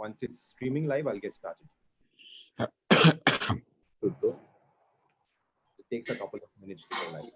once it's streaming live, I'll get started. So it takes a couple of minutes to go live.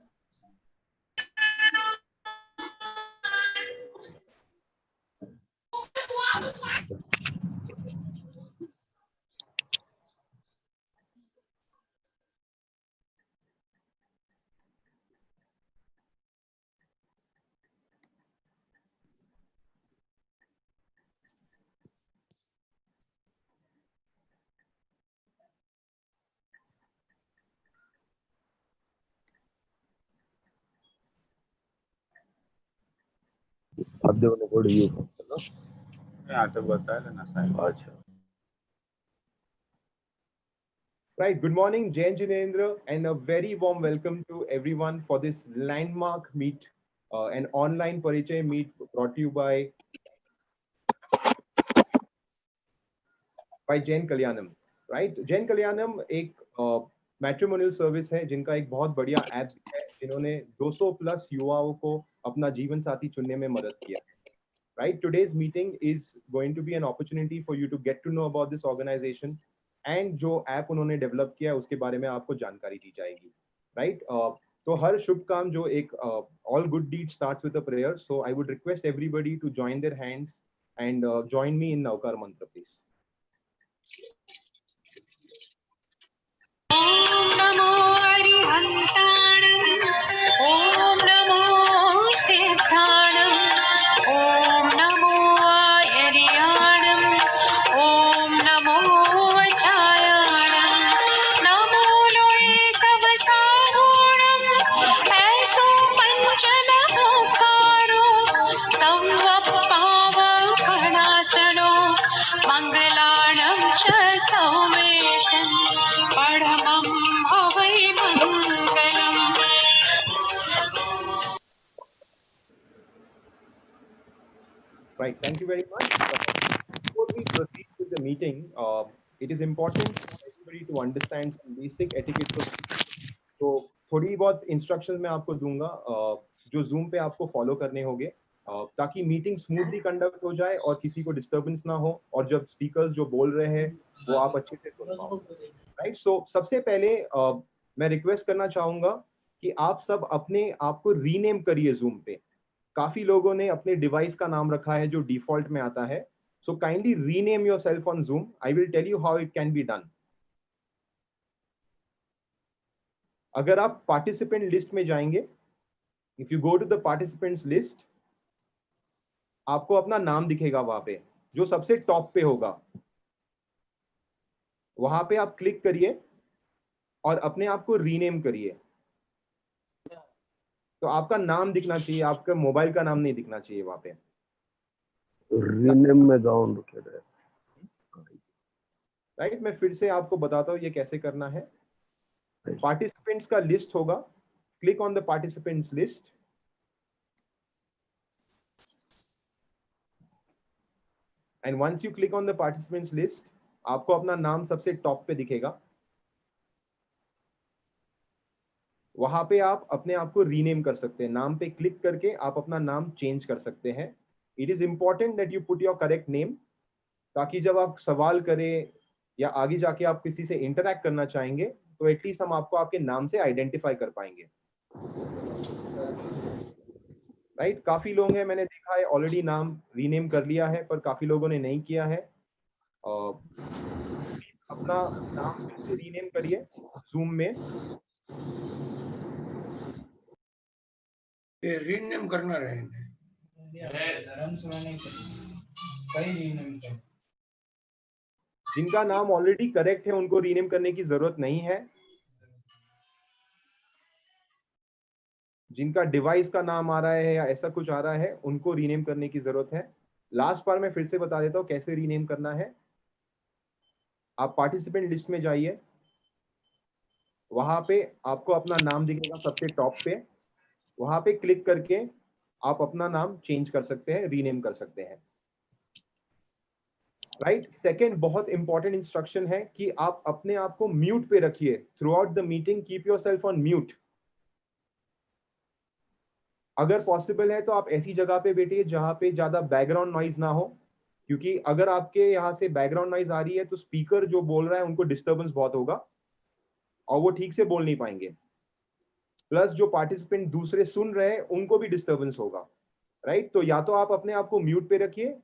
आप दोनों को review करना तो बता लेना साहब। अच्छा Right, good morning, Jain Jinendra, and a very warm welcome to everyone for this landmark meet, an online Parichay meet brought to you by Jain Kalyanam. Right, Jain Kalyanam एक मैट्रिमोनियल सर्विस है जिनका एक बहुत बढ़िया app है, जिन्होंने 200 plus युवाओं को अपना जीवन साथी चुनने में मदद किया है. Right, today's meeting is going to be an opportunity for you to get to know about this organization and जो ऐप उन्होंने डेवलप किया है उसके बारे में आपको जानकारी दी जाएगी. Right, तो हर शुभ काम जो एक all good deeds starts with a prayer, so I would request everybody to join their hands and join me in Navkar Mantra, please. Om Namo Arihantanam, Om Namo Siddhanam, Om Namo Ayariyanam, Om Namo Vachayanam, Namo Loe Sab Sagunam, Aisa Panchana Mukaro, Samvapava Karnasano, Mangalanam Cha Saumeshan, Paramam Bhavai Mangalam. Right, thank you very much. Before we proceed with the meeting, it is important for everybody to understand some basic etiquette. तो थोड़ी बहुत instructions मैं आपको दूंगा जो zoom पे आपको follow करने होंगे ताकि मीटिंग स्मूथली कंडक्ट हो जाए और किसी को डिस्टर्बेंस ना हो और जब स्पीकर्स जो बोल रहे हैं वो आप अच्छे से सुन पाओ. राइट, सो सबसे पहले मैं रिक्वेस्ट करना चाहूंगा कि आप सब अपने आप को रीनेम करिए जूम पे. काफी लोगों ने अपने डिवाइस का नाम रखा है जो डिफॉल्ट में आता है, so kindly rename yourself on Zoom. I will tell you how it can be done. अगर आप पार्टिसिपेंट लिस्ट में जाएंगे, if you go to the participants list, आपको अपना नाम दिखेगा वहां पे जो सबसे टॉप पे होगा. वहां पे आप क्लिक करिए और अपने आप को रीनेम करिए. तो आपका नाम दिखना चाहिए, आपका मोबाइल का नाम नहीं दिखना चाहिए वहां पे. रीनेम में डाउन रखे रहे. राइट, मैं फिर से आपको बताता हूँ ये कैसे करना है. पार्टिसिपेंट्स का लिस्ट होगा, click on the participants list. And once you click on the participants list, आपको अपना नाम सबसे टॉप पे दिखेगा. वहां पे आप अपने आप को रीनेम कर सकते हैं. नाम पे क्लिक करके आप अपना नाम चेंज कर सकते हैं. It is important that you put your correct name, ताकि जब आप सवाल करें या आगे जाके आप किसी से इंटरैक्ट करना चाहेंगे तो एटलीस्ट हम आपको आपके नाम से आइडेंटिफाई कर पाएंगे. राइट, काफी लोग हैं, मैंने देखा है ऑलरेडी नाम रीनेम कर लिया है, पर काफी लोगों ने नहीं किया है. अपना नाम फिर से रीनेम करिए जूम में. ये रीनेम करना रहेंगे. जिनका नाम ऑलरेडी करेक्ट है उनको रीनेम करने की जरूरत नहीं है. जिनका डिवाइस का नाम आ रहा है या ऐसा कुछ आ रहा है उनको रीनेम करने की जरूरत है. लास्ट बार मैं फिर से बता देता हूं कैसे रीनेम करना है. आप पार्टिसिपेंट लिस्ट में जाइए, वहां पे आपको अपना नाम दिखेगा सबसे टॉप पे. वहां पे क्लिक करके आप अपना नाम चेंज कर सकते हैं, रीनेम कर सकते हैं. राइट, सेकेंड बहुत इंपॉर्टेंट इंस्ट्रक्शन है कि आप अपने आप को म्यूट पे रखिए through out the meeting. Keep yourself on mute. अगर पॉसिबल है तो आप ऐसी जगह पे बैठिए जहां पे ज्यादा बैकग्राउंड नॉइज ना हो. क्योंकि अगर आपके यहाँ से बैकग्राउंड नॉइज आ रही है तो स्पीकर जो बोल रहा है उनको डिस्टर्बेंस बहुत होगा और वो ठीक से बोल नहीं पाएंगे, प्लस जो पार्टिसिपेंट दूसरे सुन रहे हैं उनको भी डिस्टर्बेंस होगा, राइट? तो या तो आप अपने आप को म्यूट पे रखिए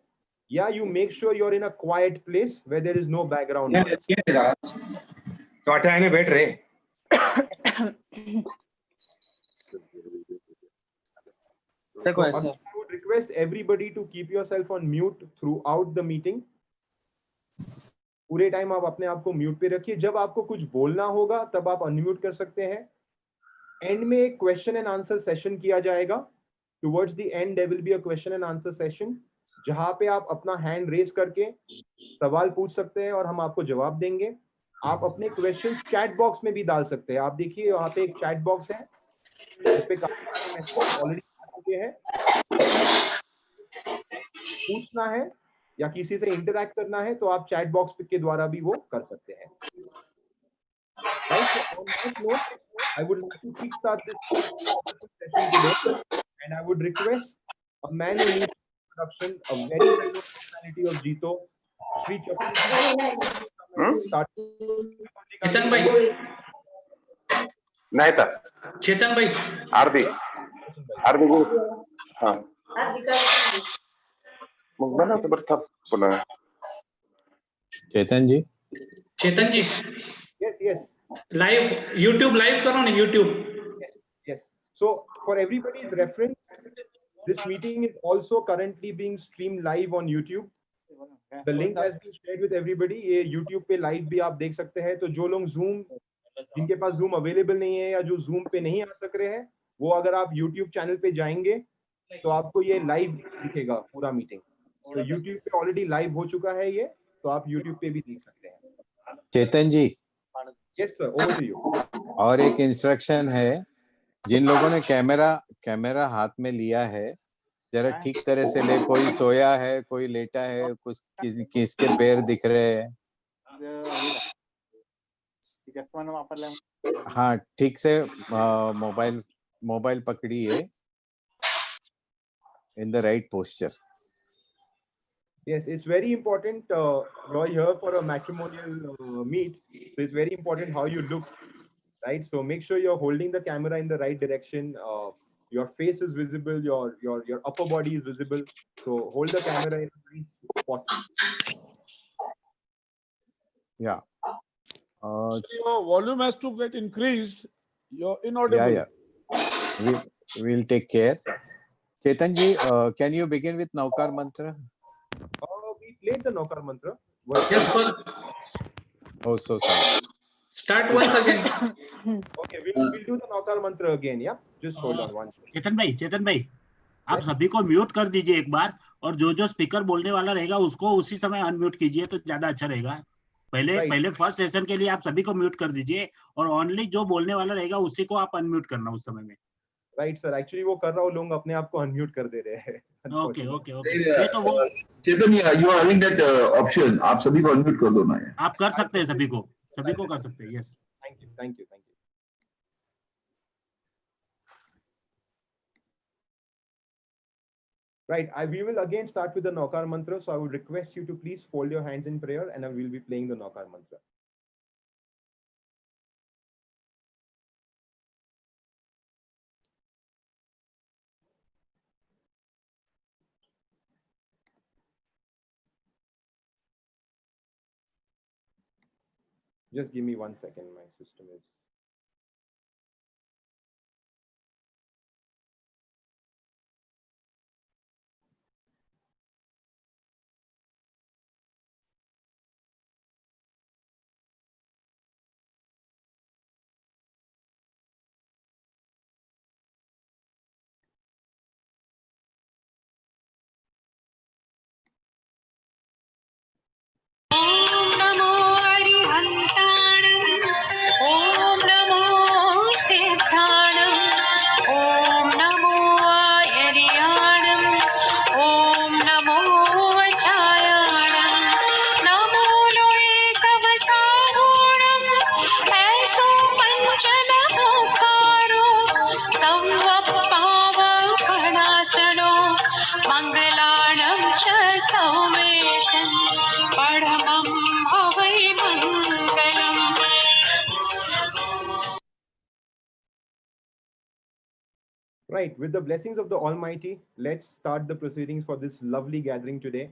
या you make sure you are in a quiet place where there is no background noise. तो आटे में बैठ रहे। So, I would request everybody to keep yourself on mute throughout the meeting. पूरे टाइम आप अपने आप को म्यूट पे रखिए, जब आपको कुछ बोलना होगा तब आप अनम्यूट कर सकते हैं। एंड में एक क्वेश्चन एंड आंसर सेशन किया जाएगा। Towards the end there will be a question and answer session जहां पे आप अपना हैंड रेज करके सवाल पूछ सकते हैं और हम आपको जवाब देंगे। आप अपने क्वेश्चन चैट बॉक्स में भी डाल सकते हैं। आप देखिए वहां पे एक चैट बॉक्स है जिस पे काफी सारे मैसेज ऑलरेडी आ चुके हैं। पूछना है या किसी से इंटरैक्ट करना है तो आप चैट बॉक्स के द्वारा भी वो कर सकते हैं। Right, so on that note, I would like to kickstart this session today, and I would request a man who needs introduction, a very well-known personality of Jito, Sri चेतन भाई, नाही तर चेतन भाई, अर्धी गुरु हा मग बना तो बरं थांब पुन्हा चेतन जी Yes, yes. Live YouTube live करो ना YouTube। Yes. So for everybody's reference, this meeting is also currently being streamed live on YouTube. The link has been shared with everybody. ये YouTube पे live भी आप देख सकते हैं। तो जो लोग Zoom, जिनके पास Zoom अवेलेबल नहीं है या जो Zoom पे नहीं आ सक रहे हैं, वो अगर आप YouTube चैनल पे जाएंगे तो आपको ये लाइव दिखेगा पूरा मीटिंग। तो YouTube पे ऑलरेडी लाइव हो चुका है ये, तो आप YouTube पे भी देख सकते हैं। चेतन जी, Yes sir, over to you. और एक इंस्ट्रक्शन है, जिन लोगों ने कैमरा हाथ में लिया है जरा ठीक तरह से ले। कोई सोया है, कोई लेटा है, कुछ किसके पैर दिख रहे हैं। हाँ, ठीक से मोबाइल पकड़िए in the right posture. Yes, it's very important. You're here for a matrimonial meet, so it's very important how you look, right? So make sure you're holding the camera in the right direction. Your face is visible, your upper body is visible. So hold the camera in a nice posture. Yeah. So your volume has to get increased. You're inaudible. Yeah. We'll take care. Chetan ji, can you begin with Naukar mantra? We played the Naukar mantra. Yes, sir. Oh, so sorry. Start once again. Okay, we'll do the Naukar mantra again. Yeah, just hold on one second. चेतन भाई आप सभी को mute कर दीजिए एक बार, और जो speaker बोलने वाला रहेगा उसको उसी समय अनम्यूट कीजिए तो ज्यादा अच्छा रहेगा। पहले फर्स्ट सेशन के लिए आप सभी को म्यूट कर दीजिए और ओनली जो बोलने वाला रहेगा उसी को आप अनम्यूट करना उस समय में। राइट सर, एक्चुअली वो कर रहा हूँ, लोग अपने आप को अनम्यूट कर दे रहे हैं। ओके। ये तो वो Chetan, you are having that option, आप सभी को अनम्यूट कर दो ना। आप कर सकते हैं, सभी को कर सकते हैं। Yes, thank you. Right, we will again start with the Naukar mantra. So I would request you to please fold your hands in prayer, and I will be playing the Naukar mantra. Just give me 1 second. My system is. Om NaMo अरिहन्ताणं Om Right, with the blessings of the Almighty, let's start the proceedings for this lovely gathering today.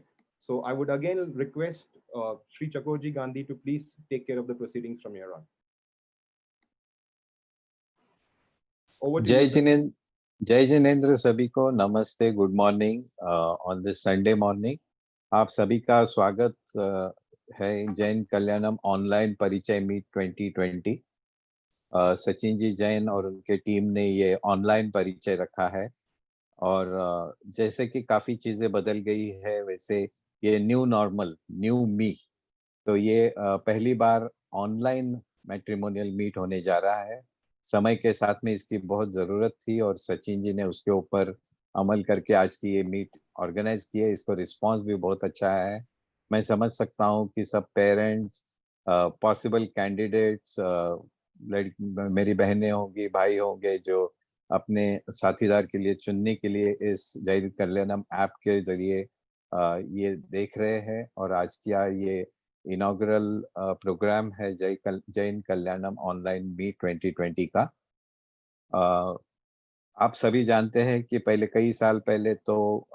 So I would again request Sri Chakorji Gandhi to please take care of the proceedings from here on. Over to जय you, sir. Jinendra, जय जिनेन्द्र सभी को नमस्ते, good morning on this Sunday morning. आप सभी का स्वागत है जैन कल्याणम ऑनलाइन परिचय मीट 2020। सचिन जी जैन और उनके टीम ने ये ऑनलाइन परिचय रखा है और जैसे कि काफी चीजें बदल गई है, वैसे ये न्यू नॉर्मल, न्यू मी, तो ये पहली बार ऑनलाइन मैट्रिमोनियल मीट होने जा रहा है। समय के साथ में इसकी बहुत जरूरत थी और सचिन जी ने उसके ऊपर अमल करके आज की ये मीट ऑर्गेनाइज की है। इसको रिस्पांस भी बहुत अच्छा है। मैं समझ सकता हूँ कि सब पेरेंट्स, पॉसिबल कैंडिडेट्स, मेरी बहनें होंगी, भाई होंगे जो अपने साथीदार के लिए चुनने के लिए इस जैन कल्याणम ऐप के जरिए ये देख रहे हैं। और आज का ये इनॉग्रल प्रोग्राम है जैन कल्याणम ऑनलाइन मीट 2020 का। आप सभी जानते हैं कि पहले कई साल पहले तो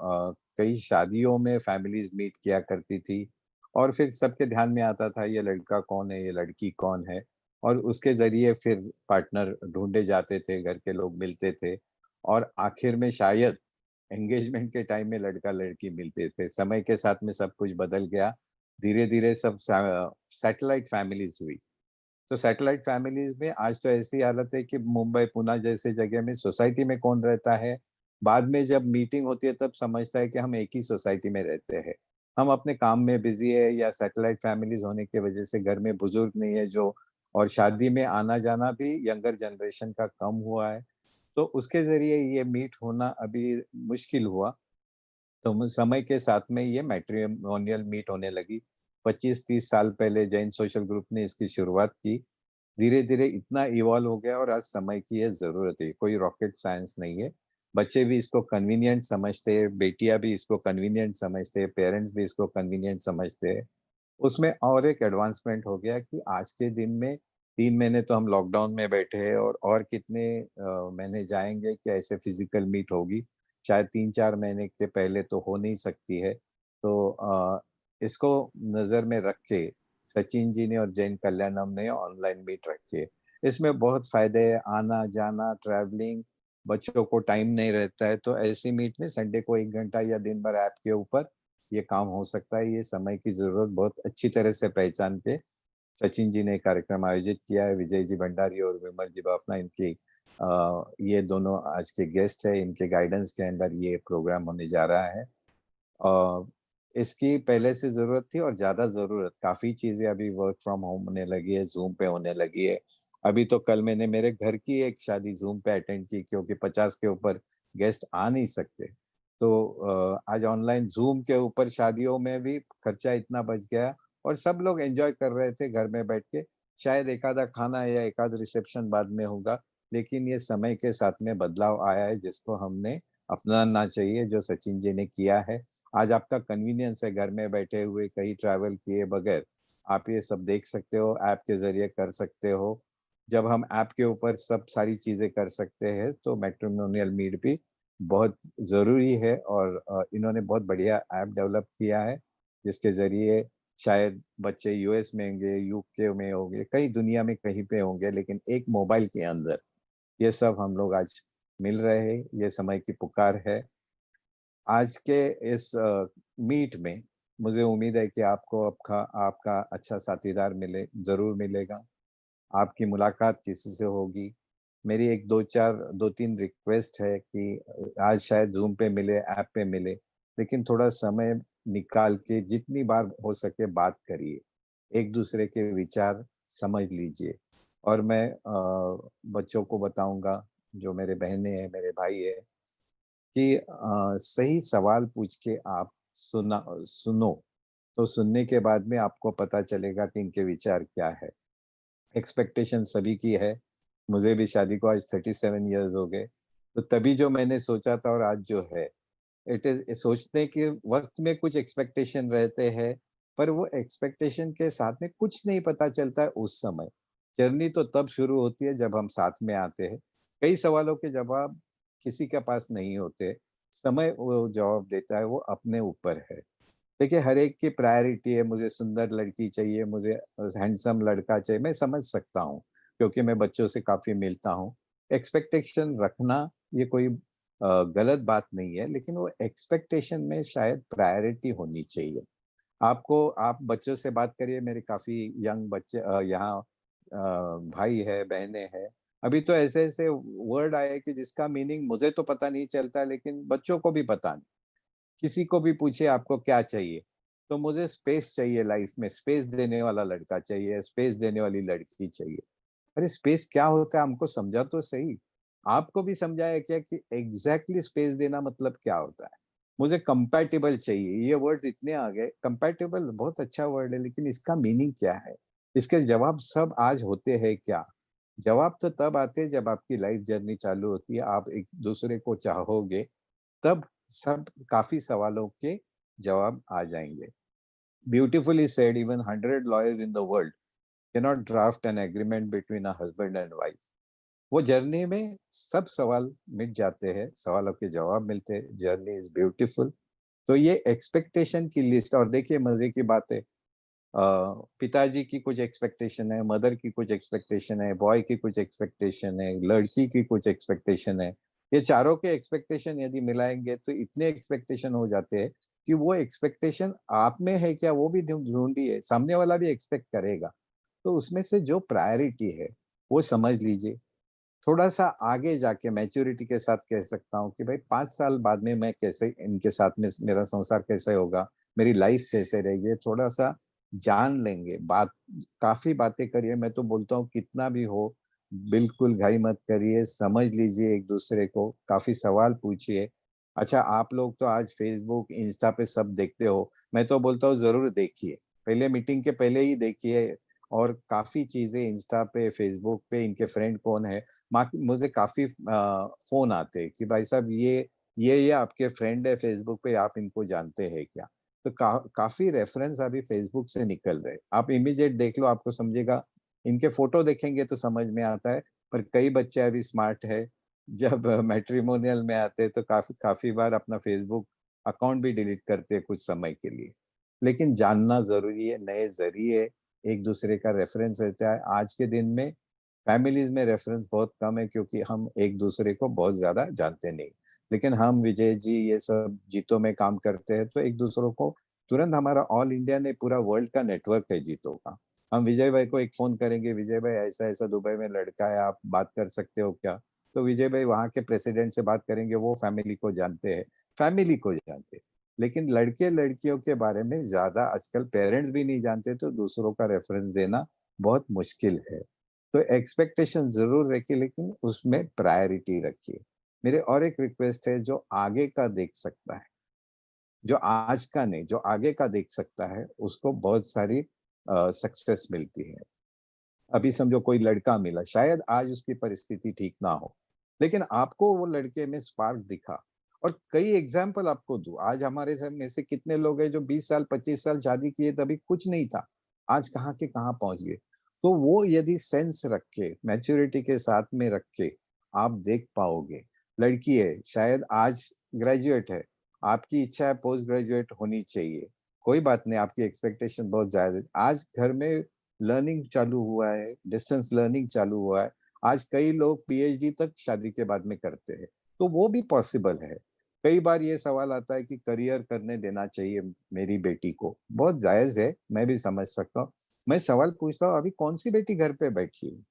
कई शादियों में फैमिलीज मीट किया करती थी और फिर सबके ध्यान में आता था ये लड़का कौन है, ये लड़की कौन है, और उसके जरिए फिर पार्टनर ढूंढे जाते थे, घर के लोग मिलते थे और आखिर में शायद एंगेजमेंट के टाइम में लड़का लड़की मिलते थे। समय के साथ में सब कुछ बदल गया, धीरे धीरे सब सैटेलाइट फैमिलीज हुई। तो सैटेलाइट फैमिलीज में आज तो ऐसी हालत है कि मुंबई पुणे जैसे जगह में सोसाइटी में कौन रहता है, बाद में जब मीटिंग होती है तब समझता है कि हम एक ही सोसाइटी में रहते हैं। हम अपने काम में बिजी है या सैटेलाइट फैमिलीज होने की वजह से घर में बुजुर्ग नहीं है जो, और शादी में आना जाना भी यंगर जनरेशन का कम हुआ है, तो उसके जरिए ये मीट होना अभी मुश्किल हुआ। तो समय के साथ में ये मैट्रिमोनियल मीट होने लगी। 25-30 साल पहले जैन सोशल ग्रुप ने इसकी शुरुआत की, धीरे धीरे इतना इवॉल्व हो गया और आज समय की ये जरूरत है। कोई रॉकेट साइंस नहीं है। बच्चे भी इसको कन्वीनियंट समझते हैं, बेटियां भी इसको कन्वीनियंट समझते हैं, पेरेंट्स भी इसको कन्वीनियंट समझते हैं। उसमें और एक एडवांसमेंट हो गया कि आज के दिन में 3 महीने तो हम लॉकडाउन में बैठे हैं और कितने महीने जाएंगे कि ऐसे फिजिकल मीट होगी। शायद 3-4 महीने के पहले तो हो नहीं सकती है। तो इसको नजर में रख के सचिन जी ने और जैन कल्याणम ने ऑनलाइन मीट रखी है। इसमें बहुत फायदे है, आना जाना, ट्रैवलिंग, बच्चों को टाइम नहीं रहता है, तो ऐसी मीट में संडे को 1 घंटा या दिन भर ऐप के ऊपर ये काम हो सकता है। ये समय की जरूरत बहुत अच्छी तरह से पहचान के सचिन जी ने कार्यक्रम आयोजित किया है। विजय जी भंडारी और विमल जी बाफना इनकी ये दोनों आज के गेस्ट है, इनके गाइडेंस के अंदर ये प्रोग्राम होने जा रहा है। इसकी पहले से जरूरत थी और ज्यादा जरूरत, काफी चीजें अभी वर्क फ्रॉम होम होने लगी है, जूम पे होने लगी है। अभी तो कल मैंने मेरे घर की एक शादी जूम पे अटेंड की क्योंकि 50 के ऊपर गेस्ट आ नहीं सकते। तो आज ऑनलाइन जूम के ऊपर शादियों में भी खर्चा इतना बच गया और सब लोग एंजॉय कर रहे थे घर में बैठ के। शायद एक आधा खाना या एक आध रिसेप्शन बाद में होगा, लेकिन ये समय के साथ में बदलाव आया है जिसको हमने अपनाना चाहिए, जो सचिन जी ने किया है। आज आपका कन्वीनियंस है, घर में बैठे हुए कहीं ट्रैवल किए बगैर आप ये सब देख सकते हो, ऐप के जरिए कर सकते हो। जब हम ऐप के ऊपर सब सारी चीजें कर सकते हैं तो मैट्रिमोनियल मीट भी बहुत जरूरी है। और इन्होंने बहुत बढ़िया ऐप डेवलप किया है जिसके जरिए शायद बच्चे यूएस में होंगे, यूके में होंगे, कई दुनिया में कहीं पे होंगे, लेकिन एक मोबाइल के अंदर ये सब हम लोग आज मिल रहे हैं। ये समय की पुकार है। आज के इस मीट में मुझे उम्मीद है कि आपको आपका अच्छा साथीदार जरूर मिलेगा। आपकी मुलाकात किसी से होगी। मेरी एक 2-3 रिक्वेस्ट है कि आज शायद जूम पे मिले, ऐप पे मिले, लेकिन थोड़ा समय निकाल के जितनी बार हो सके बात करिए, एक दूसरे के विचार समझ लीजिए। और मैं बच्चों को बताऊंगा, जो मेरे बहनें हैं, मेरे भाई है, कि सही सवाल पूछ के आप सुनो, तो सुनने के बाद में आपको पता चलेगा कि इनके विचार क्या है। एक्सपेक्टेशन सभी की है। मुझे भी शादी को आज 37 इयर्स हो गए, तो तभी जो मैंने सोचा था और आज जो है, इट इज सोचने के वक्त में कुछ एक्सपेक्टेशन रहते हैं, पर वो एक्सपेक्टेशन के साथ में कुछ नहीं पता चलता है उस समय। जर्नी तो तब शुरू होती है जब हम साथ में आते हैं। कई सवालों के जवाब किसी के पास नहीं होते, समय वो जवाब देता है, वो अपने ऊपर है। देखिए हर एक की प्रायोरिटी है, मुझे सुंदर लड़की चाहिए, मुझे हैंडसम लड़का चाहिए, मैं समझ सकता हूँ क्योंकि मैं बच्चों से काफी मिलता हूँ। एक्सपेक्टेशन रखना ये कोई गलत बात नहीं है, लेकिन वो एक्सपेक्टेशन में शायद प्रायोरिटी होनी चाहिए। आप बच्चों से बात करिए, मेरे काफी यंग बच्चे यहाँ भाई है, बहनें हैं। अभी तो ऐसे ऐसे वर्ड आए कि जिसका मीनिंग मुझे तो पता नहीं चलता, लेकिन बच्चों को भी पता नहीं। किसी को भी पूछिए आपको क्या चाहिए, तो मुझे स्पेस चाहिए, लाइफ में स्पेस देने वाला लड़का चाहिए, स्पेस देने वाली लड़की चाहिए। अरे स्पेस क्या होता है, हमको समझा तो सही। आपको भी समझाया क्या कि एग्जैक्टली स्पेस देना मतलब क्या होता है। मुझे कंपैटिबल चाहिए, ये वर्ड्स इतने आ गए। कंपैटिबल बहुत अच्छा वर्ड है, लेकिन इसका मीनिंग क्या है, इसके जवाब सब आज होते हैं क्या? जवाब तो तब आते हैं जब आपकी लाइफ जर्नी चालू होती है, आप एक दूसरे को चाहोगे, तब सब काफी सवालों के जवाब आ जाएंगे। Beautifully said, even 100 lawyers in the world cannot draft an agreement between a husband and wife. वो जर्नी में सब सवाल मिट जाते हैं, सवालों के जवाब मिलते हैं, जर्नी इज ब्यूटीफुल। तो ये एक्सपेक्टेशन की लिस्ट, और देखिए मजे की बात है, पिताजी की कुछ एक्सपेक्टेशन है, मदर की कुछ एक्सपेक्टेशन है, बॉय की कुछ एक्सपेक्टेशन है, लड़की की कुछ एक्सपेक्टेशन है। ये चारों के एक्सपेक्टेशन यदि मिलाएंगे तो इतने एक्सपेक्टेशन हो जाते हैं कि वो एक्सपेक्टेशन आप में है क्या, वो भी ढूंढिए, सामने वाला भी एक्सपेक्ट करेगा। तो उसमें से जो प्रायोरिटी है वो समझ लीजिए। थोड़ा सा आगे जाके मैच्योरिटी के साथ कह सकता हूँ कि भाई 5 साल बाद में मैं कैसे इनके साथ में, मेरा संसार कैसे होगा, मेरी लाइफ कैसे रहेगी, थोड़ा सा जान लेंगे। बात, काफी बातें करिए, मैं तो बोलता हूँ कितना भी हो, बिल्कुल घाई मत करिए, समझ लीजिए एक दूसरे को, काफी सवाल पूछिए। अच्छा आप लोग तो आज फेसबुक इंस्टा पे सब देखते हो, मैं तो बोलता हूँ जरूर देखिए, पहले मीटिंग के पहले ही देखिए। और काफी चीजें इंस्टा पे, फेसबुक पे, इनके फ्रेंड कौन है, मुझे काफी फोन आते हैं कि भाई साहब ये आपके फ्रेंड है फेसबुक पे, आप इनको जानते हैं क्या? तो काफी रेफरेंस अभी फेसबुक से निकल रहे हैं। आप इमीडिएट देख लो, आपको समझेगा। इनके फोटो देखेंगे तो समझ में आता है। पर कई बच्चे अभी स्मार्ट है, जब मैट्रिमोनियल में आते हैं तो काफी काफी बार अपना फेसबुक अकाउंट भी डिलीट करते हैं कुछ समय के लिए। लेकिन जानना जरूरी है, नए जरिए एक दूसरे का रेफरेंस रहता है। आज के दिन में फैमिलीज में रेफरेंस बहुत कम है, क्योंकि हम एक दूसरे को बहुत ज्यादा जानते नहीं। लेकिन हम विजय जी ये सब जीतों में काम करते हैं, तो एक दूसरों को तुरंत, हमारा ऑल इंडिया ने पूरा वर्ल्ड का नेटवर्क है जीतों का। हम विजय भाई को एक फोन करेंगे, विजय भाई ऐसा ऐसा दुबई में लड़का है, आप बात कर सकते हो क्या? तो विजय भाई वहां के प्रेसिडेंट से बात करेंगे, वो फैमिली को जानते हैं, फैमिली को जानते हैं। लेकिन लड़के लड़कियों के बारे में ज्यादा आजकल पेरेंट्स भी नहीं जानते, तो दूसरों का रेफरेंस देना बहुत मुश्किल है। तो एक्सपेक्टेशन जरूर रखिए, लेकिन उसमें प्रायोरिटी रखिए। मेरे और एक रिक्वेस्ट है, जो आगे का देख सकता है, जो आज का नहीं, जो आगे का देख सकता है, उसको बहुत सारी सक्सेस मिलती है। अभी समझो कोई लड़का मिला, शायद आज उसकी परिस्थिति ठीक ना हो, लेकिन आपको वो लड़के में स्पार्क दिखा। और कई एग्जाम्पल आपको दूं, आज हमारे में से कितने लोग हैं जो 20 साल 25 साल शादी किए, तभी कुछ नहीं था, आज कहाँ के कहाँ पहुंच गए। तो वो यदि सेंस रख के, मैच्योरिटी के साथ में रख के आप देख पाओगे। लड़की है, शायद आज ग्रेजुएट है, आपकी इच्छा है पोस्ट ग्रेजुएट होनी चाहिए, कोई बात नहीं, आपकी एक्सपेक्टेशन बहुत जायज है। आज घर में लर्निंग चालू हुआ है, डिस्टेंस लर्निंग चालू हुआ है, आज कई लोग पीएचडी तक शादी के बाद में करते हैं, तो वो भी पॉसिबल है। कई बार ये सवाल आता है कि करियर करने देना चाहिए मेरी बेटी को, बहुत जायज है, मैं भी समझ सकता हूँ। मैं सवाल पूछता हूँ, अभी कौन सी बेटी घर पे बैठी है?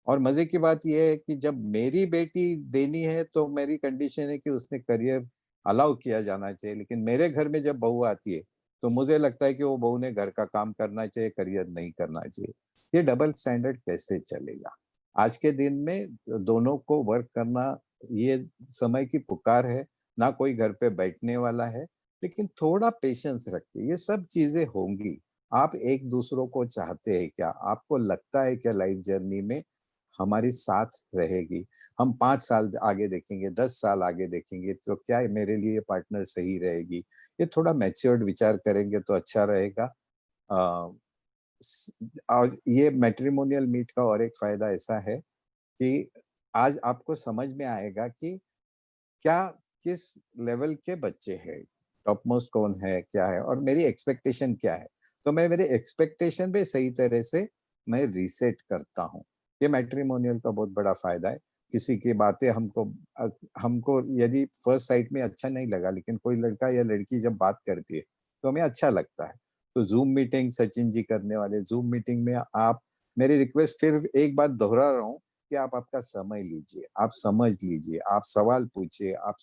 और मजे की बात यह है कि जब मेरी बेटी देनी है तो मेरी कंडीशन है कि उसने करियर अलाउ किया जाना चाहिए, लेकिन मेरे घर में जब बहू आती है तो मुझे लगता है कि वो बहू ने घर का काम करना चाहिए, करियर नहीं करना चाहिए। ये डबल स्टैंडर्ड कैसे चलेगा? आज के दिन में दोनों को वर्क करना, ये समय की पुकार है, ना कोई घर पे बैठने वाला है। लेकिन थोड़ा पेशेंस रखिए, ये सब चीजें होंगी। आप एक दूसरों को चाहते हैं क्या? आपको लगता है क्या लाइफ जर्नी में हमारी साथ रहेगी? हम 5 साल आगे देखेंगे, 10 साल आगे देखेंगे, तो क्या मेरे लिए पार्टनर सही रहेगी? ये थोड़ा मैच्योर्ड विचार करेंगे तो अच्छा रहेगा। अ, और ये मैट्रिमोनियल मीट का और एक फायदा ऐसा है कि आज आपको समझ में आएगा कि क्या किस लेवल के बच्चे हैं, टॉप मोस्ट कौन है, क्या है, और मेरी एक्सपेक्टेशन क्या है। तो मैं मेरे एक्सपेक्टेशन पे सही तरह से मैं रीसेट करता हूँ। ये मैट्रिमोनियल का बहुत बड़ा फायदा है। किसी की बातें हमको यदि फर्स्ट साइट में अच्छा नहीं लगा, लेकिन कोई लड़का या लड़की जब बात करती है तो हमें अच्छा लगता है। तो जूम मीटिंग सचिन जी करने वाले, जूम मीटिंग में आप, मेरी रिक्वेस्ट फिर एक बात दोहरा रहा हूँ कि आप आपका समय लीजिए, आप समझ लीजिए, आप सवाल पूछिए, आप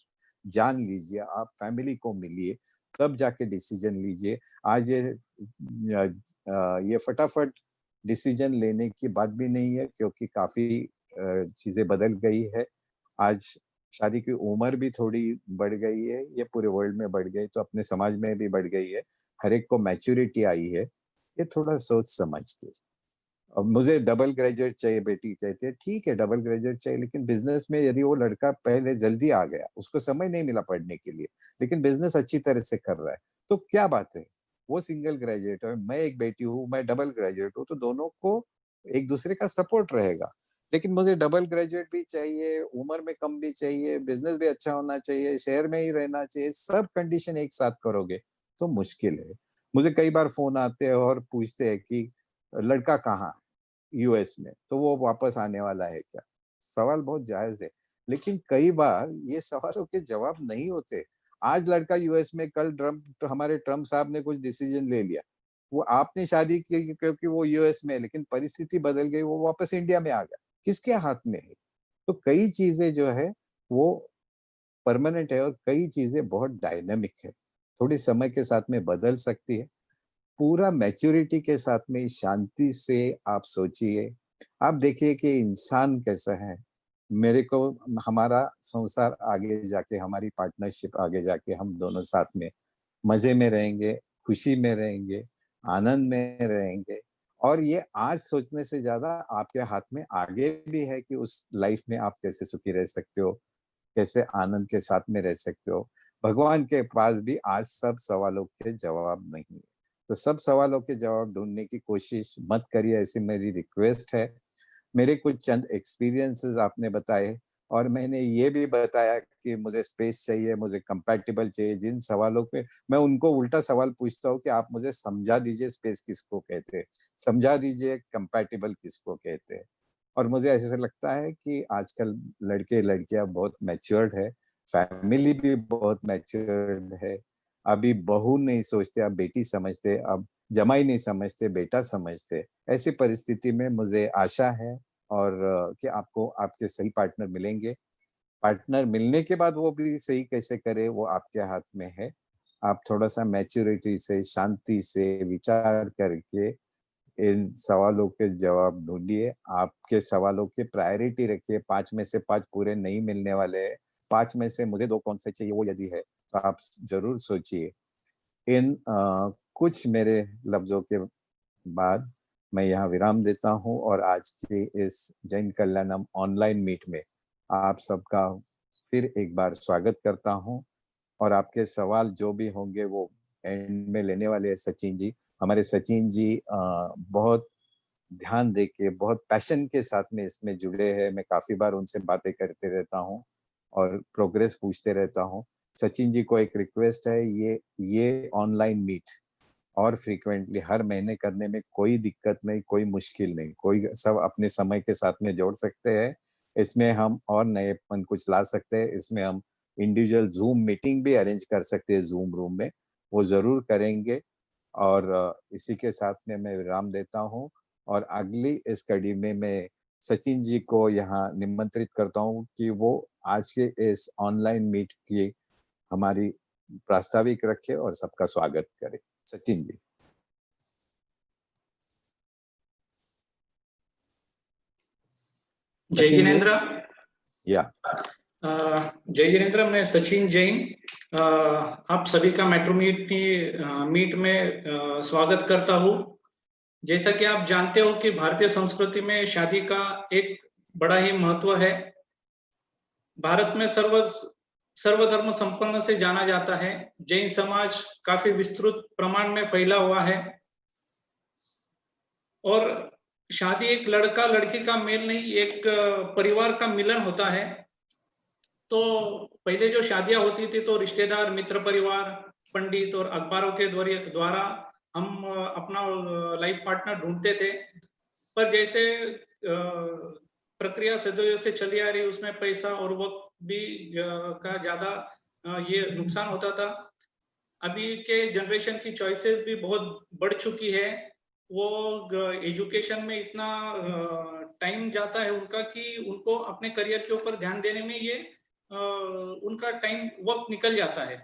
जान लीजिए, आप फैमिली को मिलिए, तब जाके डिसीजन लीजिए। आज ये फटाफट डिसीजन लेने की बात भी नहीं है, क्योंकि काफी चीजें बदल गई है। आज शादी की उम्र भी थोड़ी बढ़ गई है, ये पूरे वर्ल्ड में बढ़ गई, तो अपने समाज में भी बढ़ गई है। हर एक को मैच्योरिटी आई है। ये थोड़ा सोच समझ के। अब मुझे डबल ग्रेजुएट चाहिए, बेटी कहती है ठीक है डबल ग्रेजुएट चाहिए, लेकिन बिजनेस में यदि वो लड़का पहले जल्दी आ गया, उसको समय नहीं मिला पढ़ने के लिए, लेकिन बिजनेस अच्छी तरह से कर रहा है, तो क्या बात है। वो सिंगल ग्रेजुएट है, मैं एक बेटी हूँ, मैं डबल ग्रेजुएट हूँ, तो दोनों को एक दूसरे का सपोर्ट रहेगा। लेकिन मुझे डबल ग्रेजुएट भी चाहिए, उम्र में कम भी चाहिए, बिजनेस भी अच्छा होना चाहिए, शहर में ही रहना चाहिए, सब कंडीशन एक साथ करोगे तो मुश्किल है। मुझे कई बार फोन आते हैं और पूछते हैं कि लड़का कहाँ, यूएस में, तो वो वापस आने वाला है क्या। सवाल बहुत जायज है, लेकिन कई बार ये सवालों के जवाब नहीं होते। आज लड़का यूएस में, कल हमारे ट्रम्प साहब ने कुछ डिसीजन ले लिया, वो आपने शादी की क्योंकि वो यूएस में है, लेकिन परिस्थिति बदल गई, वो वापस इंडिया में आ गया, किसके हाथ में है। तो कई चीजें जो है वो परमानेंट है, और कई चीजें बहुत डायनेमिक है, थोड़ी समय के साथ में बदल सकती है। पूरा मैच्योरिटी के साथ में शांति से आप सोचिए। आप देखिए कि इंसान कैसा है। मेरे को हमारा संसार आगे जाके, हमारी पार्टनरशिप आगे जाके, हम दोनों साथ में मजे में रहेंगे, खुशी में रहेंगे, आनंद में रहेंगे। और ये आज सोचने से ज्यादा आपके हाथ में आगे भी है कि उस लाइफ में आप कैसे सुखी रह सकते हो, कैसे आनंद के साथ में रह सकते हो। भगवान के पास भी आज सब सवालों के जवाब नहीं है, तो सब सवालों के जवाब ढूंढने की कोशिश मत करिए, ऐसी मेरी रिक्वेस्ट है। मेरे कुछ चंद एक्सपीरियंसेस आपने बताए, और मैंने ये भी बताया कि मुझे स्पेस चाहिए, मुझे कंपैटिबल चाहिए। जिन सवालों पे मैं उनको उल्टा सवाल पूछता हूँ कि आप मुझे समझा दीजिए स्पेस किसको कहते हैं, समझा दीजिए कंपैटिबल किसको कहते हैं। और मुझे ऐसा लगता है कि आजकल लड़के लड़कियां बहुत मैच्योर्ड है, फैमिली भी बहुत मैच्योर्ड है। अभी बहू नहीं सोचते, अब बेटी समझते, अब जमाई नहीं समझते, बेटा समझते। ऐसी परिस्थिति में मुझे आशा है और कि आपको आपके सही पार्टनर मिलेंगे। पार्टनर मिलने के बाद वो भी सही कैसे करे वो आपके हाथ में है। आप थोड़ा सा मैच्योरिटी से, शांति से विचार करके इन सवालों के जवाब ढूंढिए। आपके सवालों की प्रायोरिटी रखिए। 5 में से 5 पूरे नहीं मिलने वाले हैं, 5 में से मुझे 2 कौन से चाहिए, वो यदि है तो आप जरूर सोचिए। इन कुछ मेरे लफ्जों के बाद मैं यहाँ विराम देता हूँ, और आज की इस जैन कल्याणम ऑनलाइन मीट में आप सबका फिर एक बार स्वागत करता हूँ। और आपके सवाल जो भी होंगे वो एंड में लेने वाले हैं सचिन जी। हमारे सचिन जी बहुत ध्यान देके, बहुत पैशन के साथ में इसमें जुड़े हैं। मैं काफी बार उनसे बातें करते रहता हूँ और प्रोग्रेस पूछते रहता हूँ। सचिन जी को एक रिक्वेस्ट है, ये ऑनलाइन मीट और फ्रीक्वेंटली हर महीने करने में कोई दिक्कत नहीं, कोई मुश्किल नहीं, कोई सब अपने समय के साथ में जोड़ सकते हैं। इसमें हम और नएपन कुछ ला सकते हैं। इसमें हम इंडिविजुअल जूम मीटिंग भी अरेंज कर सकते हैं जूम रूम में, वो जरूर करेंगे। और इसी के साथ में मैं विराम देता हूँ, और अगली इस कड़ी में मैं सचिन जी को यहाँ निमंत्रित करता हूँ कि वो आज के इस ऑनलाइन मीट की हमारी प्रास्ताविक रखे और सबका स्वागत करे। सचिन जी। जय जिनेन्द्र। या जय जिनेन्द्र, मैं सचिन जैन आप सभी का मीट में स्वागत करता हूँ। जैसा कि आप जानते हो कि भारतीय संस्कृति में शादी का एक बड़ा ही महत्व है। भारत में सर्वधर्म संपन्न से जाना जाता है। जैन समाज काफी विस्तृत प्रमाण में फैला हुआ है, और शादी एक लड़का लड़की का मेल नहीं, एक परिवार का मिलन होता है। तो पहले जो शादियां होती थी तो रिश्तेदार, मित्र परिवार, पंडित और अखबारों के द्वारा हम अपना लाइफ पार्टनर ढूंढते थे। पर जैसे प्रक्रिया सदियों से चली आ रही, उसमें पैसा और वक्त भी का ज्यादा ये नुकसान होता था। अभी के जनरेशन की चॉइसेस भी बहुत बढ़ चुकी है। वो एजुकेशन में इतना टाइम जाता है उनका कि उनको अपने करियर के ऊपर ध्यान देने में ये उनका टाइम वक्त निकल जाता है।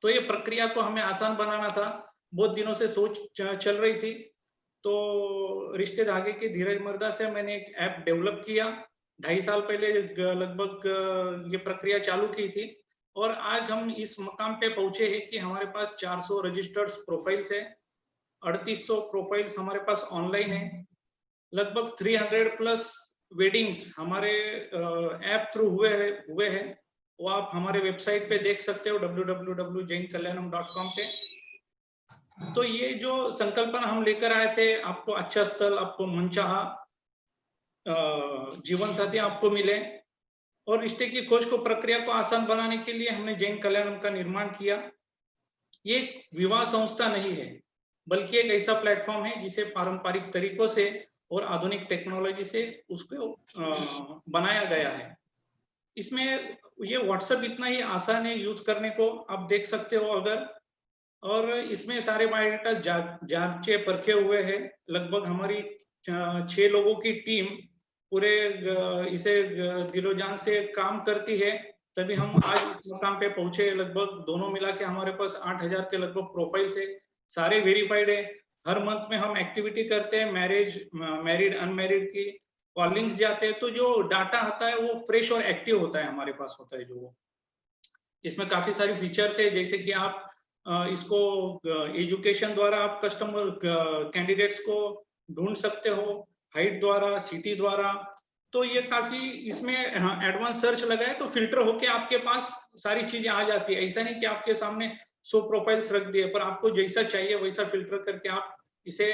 तो ये प्रक्रिया को हमें आसान बनाना था, बहुत दिनों से सोच चल रही थी। तो रिश्ते धागे की धीरज मर्दा से मैंने एक ऐप डेवलप किया। 2.5 साल पहले लगभग ये प्रक्रिया चालू की थी और आज हम इस मकाम पे पहुंचे हैं कि हमारे पास 400 रजिस्टर्ड प्रोफाइल्स है, 3800 प्रोफाइल्स हमारे पास ऑनलाइन है, लगभग 300 प्लस वेडिंग्स हमारे ऐप थ्रू हुए हैं। वो आप हमारे वेबसाइट पे देख सकते हो www.jainkalyanam.com पे। तो ये जो संकल्पना हम लेकर आए थे, आपको अच्छा स्थल, आपको मनचाहा जीवन साथी आपको मिले और रिश्ते की खोज को प्रक्रिया को आसान बनाने के लिए हमने जैन कल्याणम का निर्माण किया। ये विवाह संस्था नहीं है, बल्कि एक ऐसा प्लेटफॉर्म है जिसे पारंपरिक तरीकों से और आधुनिक टेक्नोलॉजी से उसको बनाया गया है। इसमें ये व्हाट्सएप इतना ही आसान है यूज करने को, आप देख सकते हो अगर। और इसमें सारे बायोडाटा जांचे परखे हुए हैं। लगभग हमारी 6 लोगों की टीम पूरे इसे दिलो जान से काम करती है, तभी हम आज इस मुकाम पे पहुंचे। लगभग दोनों मिला के हमारे पास 8000 के लगभग प्रोफाइल्स है, सारे वेरीफाइड है। हर मंथ में हम एक्टिविटी करते हैं, मैरिड अनमैरिड की कॉलिंग्स जाते हैं, तो जो डाटा आता है वो फ्रेश और एक्टिव होता है, हमारे पास होता है। जो इसमें काफी सारी फीचर्स है, जैसे कि आप इसको एजुकेशन द्वारा आप कस्टमर कैंडिडेट्स को ढूंढ सकते हो, हाइट द्वारा, सिटी द्वारा। तो ये काफी इसमें एडवांस सर्च लगा है तो फिल्टर होके आपके पास सारी चीजें आ जाती है। ऐसा नहीं कि आपके सामने 100 प्रोफाइल्स रख दिए, पर आपको जैसा चाहिए वैसा फिल्टर करके आप इसे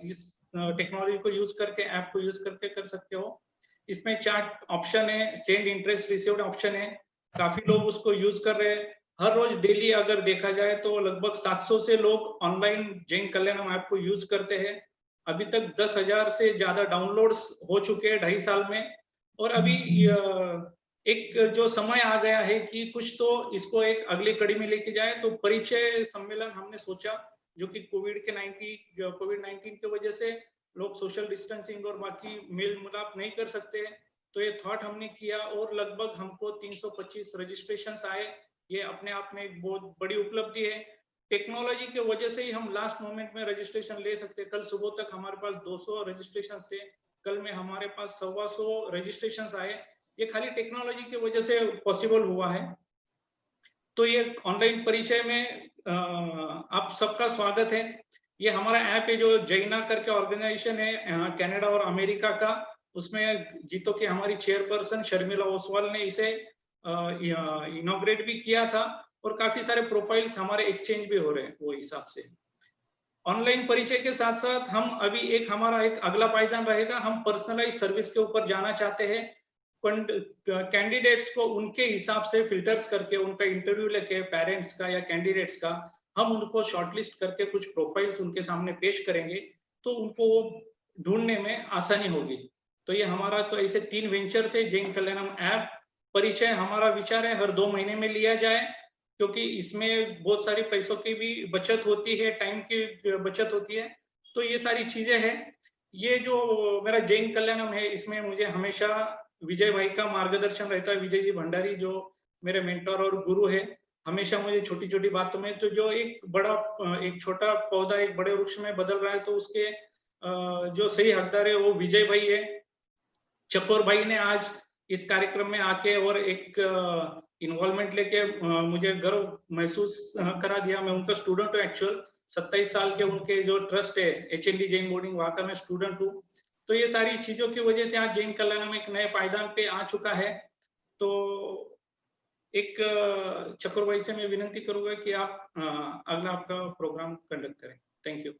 इस टेक्नोलॉजी को यूज करके, ऐप को यूज करके कर सकते हो। इसमें चैट ऑप्शन है, सेंड इंटरेस्ट रिसीव्ड ऑप्शन है, काफी लोग उसको यूज कर रहे हैं। हर रोज डेली अगर देखा जाए तो लगभग 700 से लोग ऑनलाइन जैन कल्याणम ऐप को यूज करते हैं। अभी तक 10,000 से ज्यादा डाउनलोड्स हो चुके हैं 2.5 साल में। और अभी एक जो समय आ गया है कि कुछ तो इसको एक अगली कड़ी में लेके जाए, तो परिचय सम्मेलन हमने सोचा, जो कि कोविड-19 की वजह से लोग सोशल डिस्टेंसिंग और बाकी मेल मिलाप नहीं कर सकते, तो ये थॉट हमने किया और लगभग हमको 325 रजिस्ट्रेशंस आए। ये अपने आप में एक बहुत बड़ी उपलब्धि है। टेक्नोलॉजी की वजह से ही हम लास्ट मोमेंट में रजिस्ट्रेशन ले सकते हैं। कल सुबह तक हमारे पास 200 रजिस्ट्रेशंस थे, कल में हमारे पास 125 रजिस्ट्रेशंस आए। ये खाली टेक्नोलॉजी की वजह से पॉसिबल हुआ है। तो ये ऑनलाइन परिचय में आप सबका स्वागत है। ये हमारा ऐप है जो जैना करके ऑर्गेनाइजेशन है कनाडा और अमेरिका का, उसमें जीतो की हमारी चेयरपर्सन शर्मिला ओसवाल ने इसे इनॉग्रेट भी किया था और काफी सारे प्रोफाइल्स हमारे एक्सचेंज भी हो रहे हैं वो हिसाब से। ऑनलाइन परिचय के साथ साथ हम अभी हमारा एक अगला पायदान रहेगा, हम पर्सनलाइज सर्विस के ऊपर जाना चाहते हैं। कैंडिडेट्स को उनके हिसाब से फिल्टर्स करके, उनका इंटरव्यू लेके, पेरेंट्स का या कैंडिडेट्स का, हम उनको शॉर्टलिस्ट करके कुछ प्रोफाइल्स उनके सामने पेश करेंगे, तो उनको ढूंढने में आसानी होगी। तो ये हमारा तो ऐसे 3 वेंचर से जैन कल्याणम ऐप परिचय हमारा विचार है हर 2 महीने में लिया जाए, क्योंकि इसमें बहुत सारी पैसों की भी बचत होती है, टाइम की बचत होती है। तो ये सारी चीजें हैं। ये जो मेरा जैन कल्याणम है, इसमें मुझे हमेशा विजय भाई का मार्गदर्शन रहता है। विजय जी भंडारी जो मेरे मेंटर और गुरु है, हमेशा मुझे छोटी छोटी बातों में, तो जो एक छोटा पौधा एक बड़े वृक्ष में बदल रहा है, तो उसके जो सही हकदार है वो विजय भाई है। चकोर भाई ने आज इस कार्यक्रम में आके और एक इन्वॉल्वमेंट लेके मुझे गर्व महसूस करा दिया। मैं उनका स्टूडेंट हूँ एक्चुअल, 27 साल के उनके जो ट्रस्ट है HND जैन बोर्डिंग, वहां का मैं स्टूडेंट हूँ। तो ये सारी चीजों की वजह से आज जैन कल्याणम एक नए पायदान पे आ चुका है। तो एक चकोर भाई से मैं विनती करूंगा कि आप अगला आपका प्रोग्राम कंडक्ट करें। Thank you.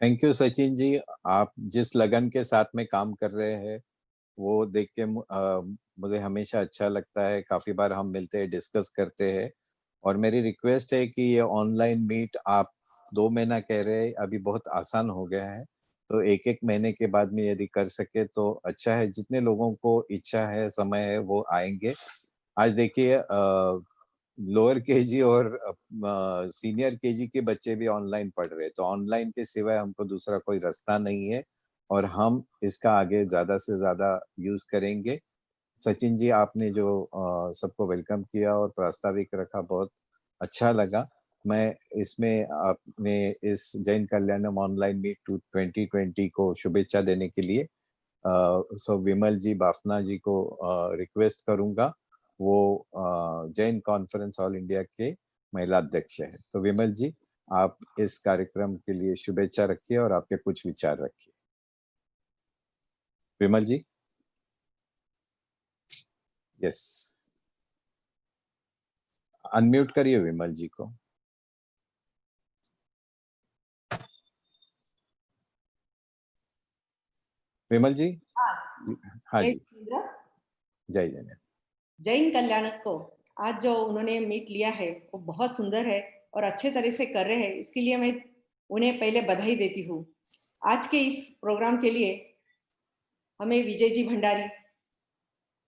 Thank you Sachin ji, आप जिस लगन के साथ में काम कर रहे हैं वो देख के मुझे हमेशा अच्छा लगता है, काफी बार हम मिलते हैं, डिस्कस करते हैं। और मेरी रिक्वेस्ट है कि ये ऑनलाइन मीट आप 2 महीना कह रहे हैं, अभी बहुत आसान हो गया है, तो 1-1 महीने के बाद में यदि कर सके तो अच्छा है। जितने लोगों को इच्छा है, समय है, वो आएंगे। आज देखिए लोअर केजी और सीनियर केजी के बच्चे भी ऑनलाइन पढ़ रहे हैं, तो ऑनलाइन के सिवाय हमको दूसरा कोई रास्ता नहीं है और हम इसका आगे ज्यादा से ज्यादा यूज करेंगे। सचिन जी, आपने जो सबको वेलकम किया और प्रास्ताविक रखा, बहुत अच्छा लगा। मैं इसमें आपने इस जैन कल्याणम ऑनलाइन मीट 2020 को शुभेच्छा देने के लिए सो विमल जी, बाफना जी को रिक्वेस्ट करूंगा। वो जैन कॉन्फ्रेंस ऑल इंडिया के महिला अध्यक्ष है। तो विमल जी, आप इस कार्यक्रम के लिए शुभेच्छा रखिए और आपके कुछ विचार रखिए। विमल जी। यस, अनम्यूट करिए विमल जी को। विमल जी। हाँ जय जी, जिनेंद्र। जय जैन। जैन कल्याणक को आज जो उन्होंने मीट लिया है वो बहुत सुंदर है और अच्छे तरह से कर रहे हैं, इसके लिए मैं उन्हें पहले बधाई देती हूँ। आज के इस प्रोग्राम के लिए हमें विजय जी भंडारी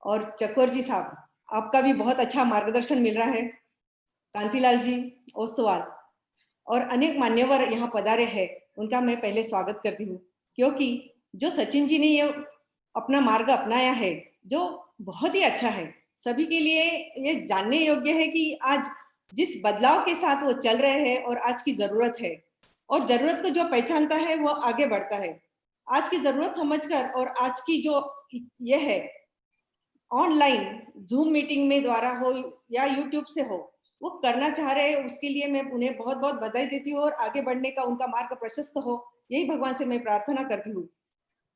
और चकोर जी साहब, आपका भी बहुत अच्छा मार्गदर्शन मिल रहा है। कांतिलाल जी ओस्तवाल और अनेक मान्यवर यहाँ पधारे हैं, उनका मैं पहले स्वागत करती हूँ, क्योंकि जो सचिन जी ने ये अपना मार्ग अपनाया है जो बहुत ही अच्छा है, सभी के लिए ये जानने योग्य है कि आज जिस बदलाव के साथ वो चल रहे हैं और आज की जरूरत है, और जरूरत को जो पहचानता है वो आगे बढ़ता है। आज की जरूरत समझकर और आज की जो ये है ऑनलाइन जूम मीटिंग में द्वारा हो या यूट्यूब से हो, वो करना चाह रहे हैं, उसके लिए मैं उन्हें बहुत बहुत बधाई देती हूँ और आगे बढ़ने का उनका मार्ग प्रशस्त हो, यही भगवान से मैं प्रार्थना करती हूँ।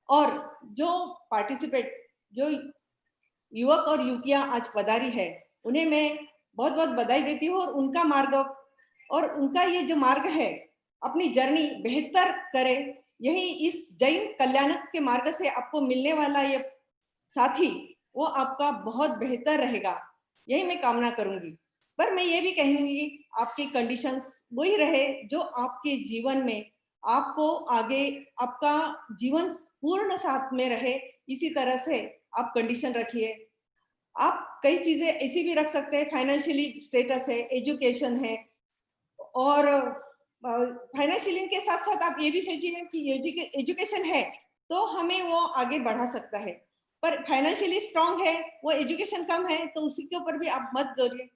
और जो पार्टिसिपेट, जो युवक और युवतियां आज पधारी है, उन्हें मैं बहुत बहुत बधाई देती हूँ और उनका मार्ग और उनका ये जो मार्ग है अपनी जर्नी बेहतर करे, यही इस जैन कल्याणक के मार्ग से आपको मिलने वाला ये साथी वो आपका बहुत बेहतर रहेगा, यही मैं कामना करूंगी। पर मैं ये भी कहूंगी आपकी कंडीशंस वही रहे जो आपके जीवन में आपको आगे आपका जीवन पूर्ण साथ में रहे, इसी तरह से आप कंडीशन रखिए। आप कई चीजें ऐसी भी रख सकते हैं, फाइनेंशियली स्टेटस है, एजुकेशन है, और फाइनेंशियली के साथ साथ आप ये भी सोचिए कि एजुकेशन है तो हमें वो आगे बढ़ा सकता है, पर फाइनेंशियली स्ट्रांग है, वो एजुकेशन कम है, तो उसी के ऊपर भी आप मत जोड़िए।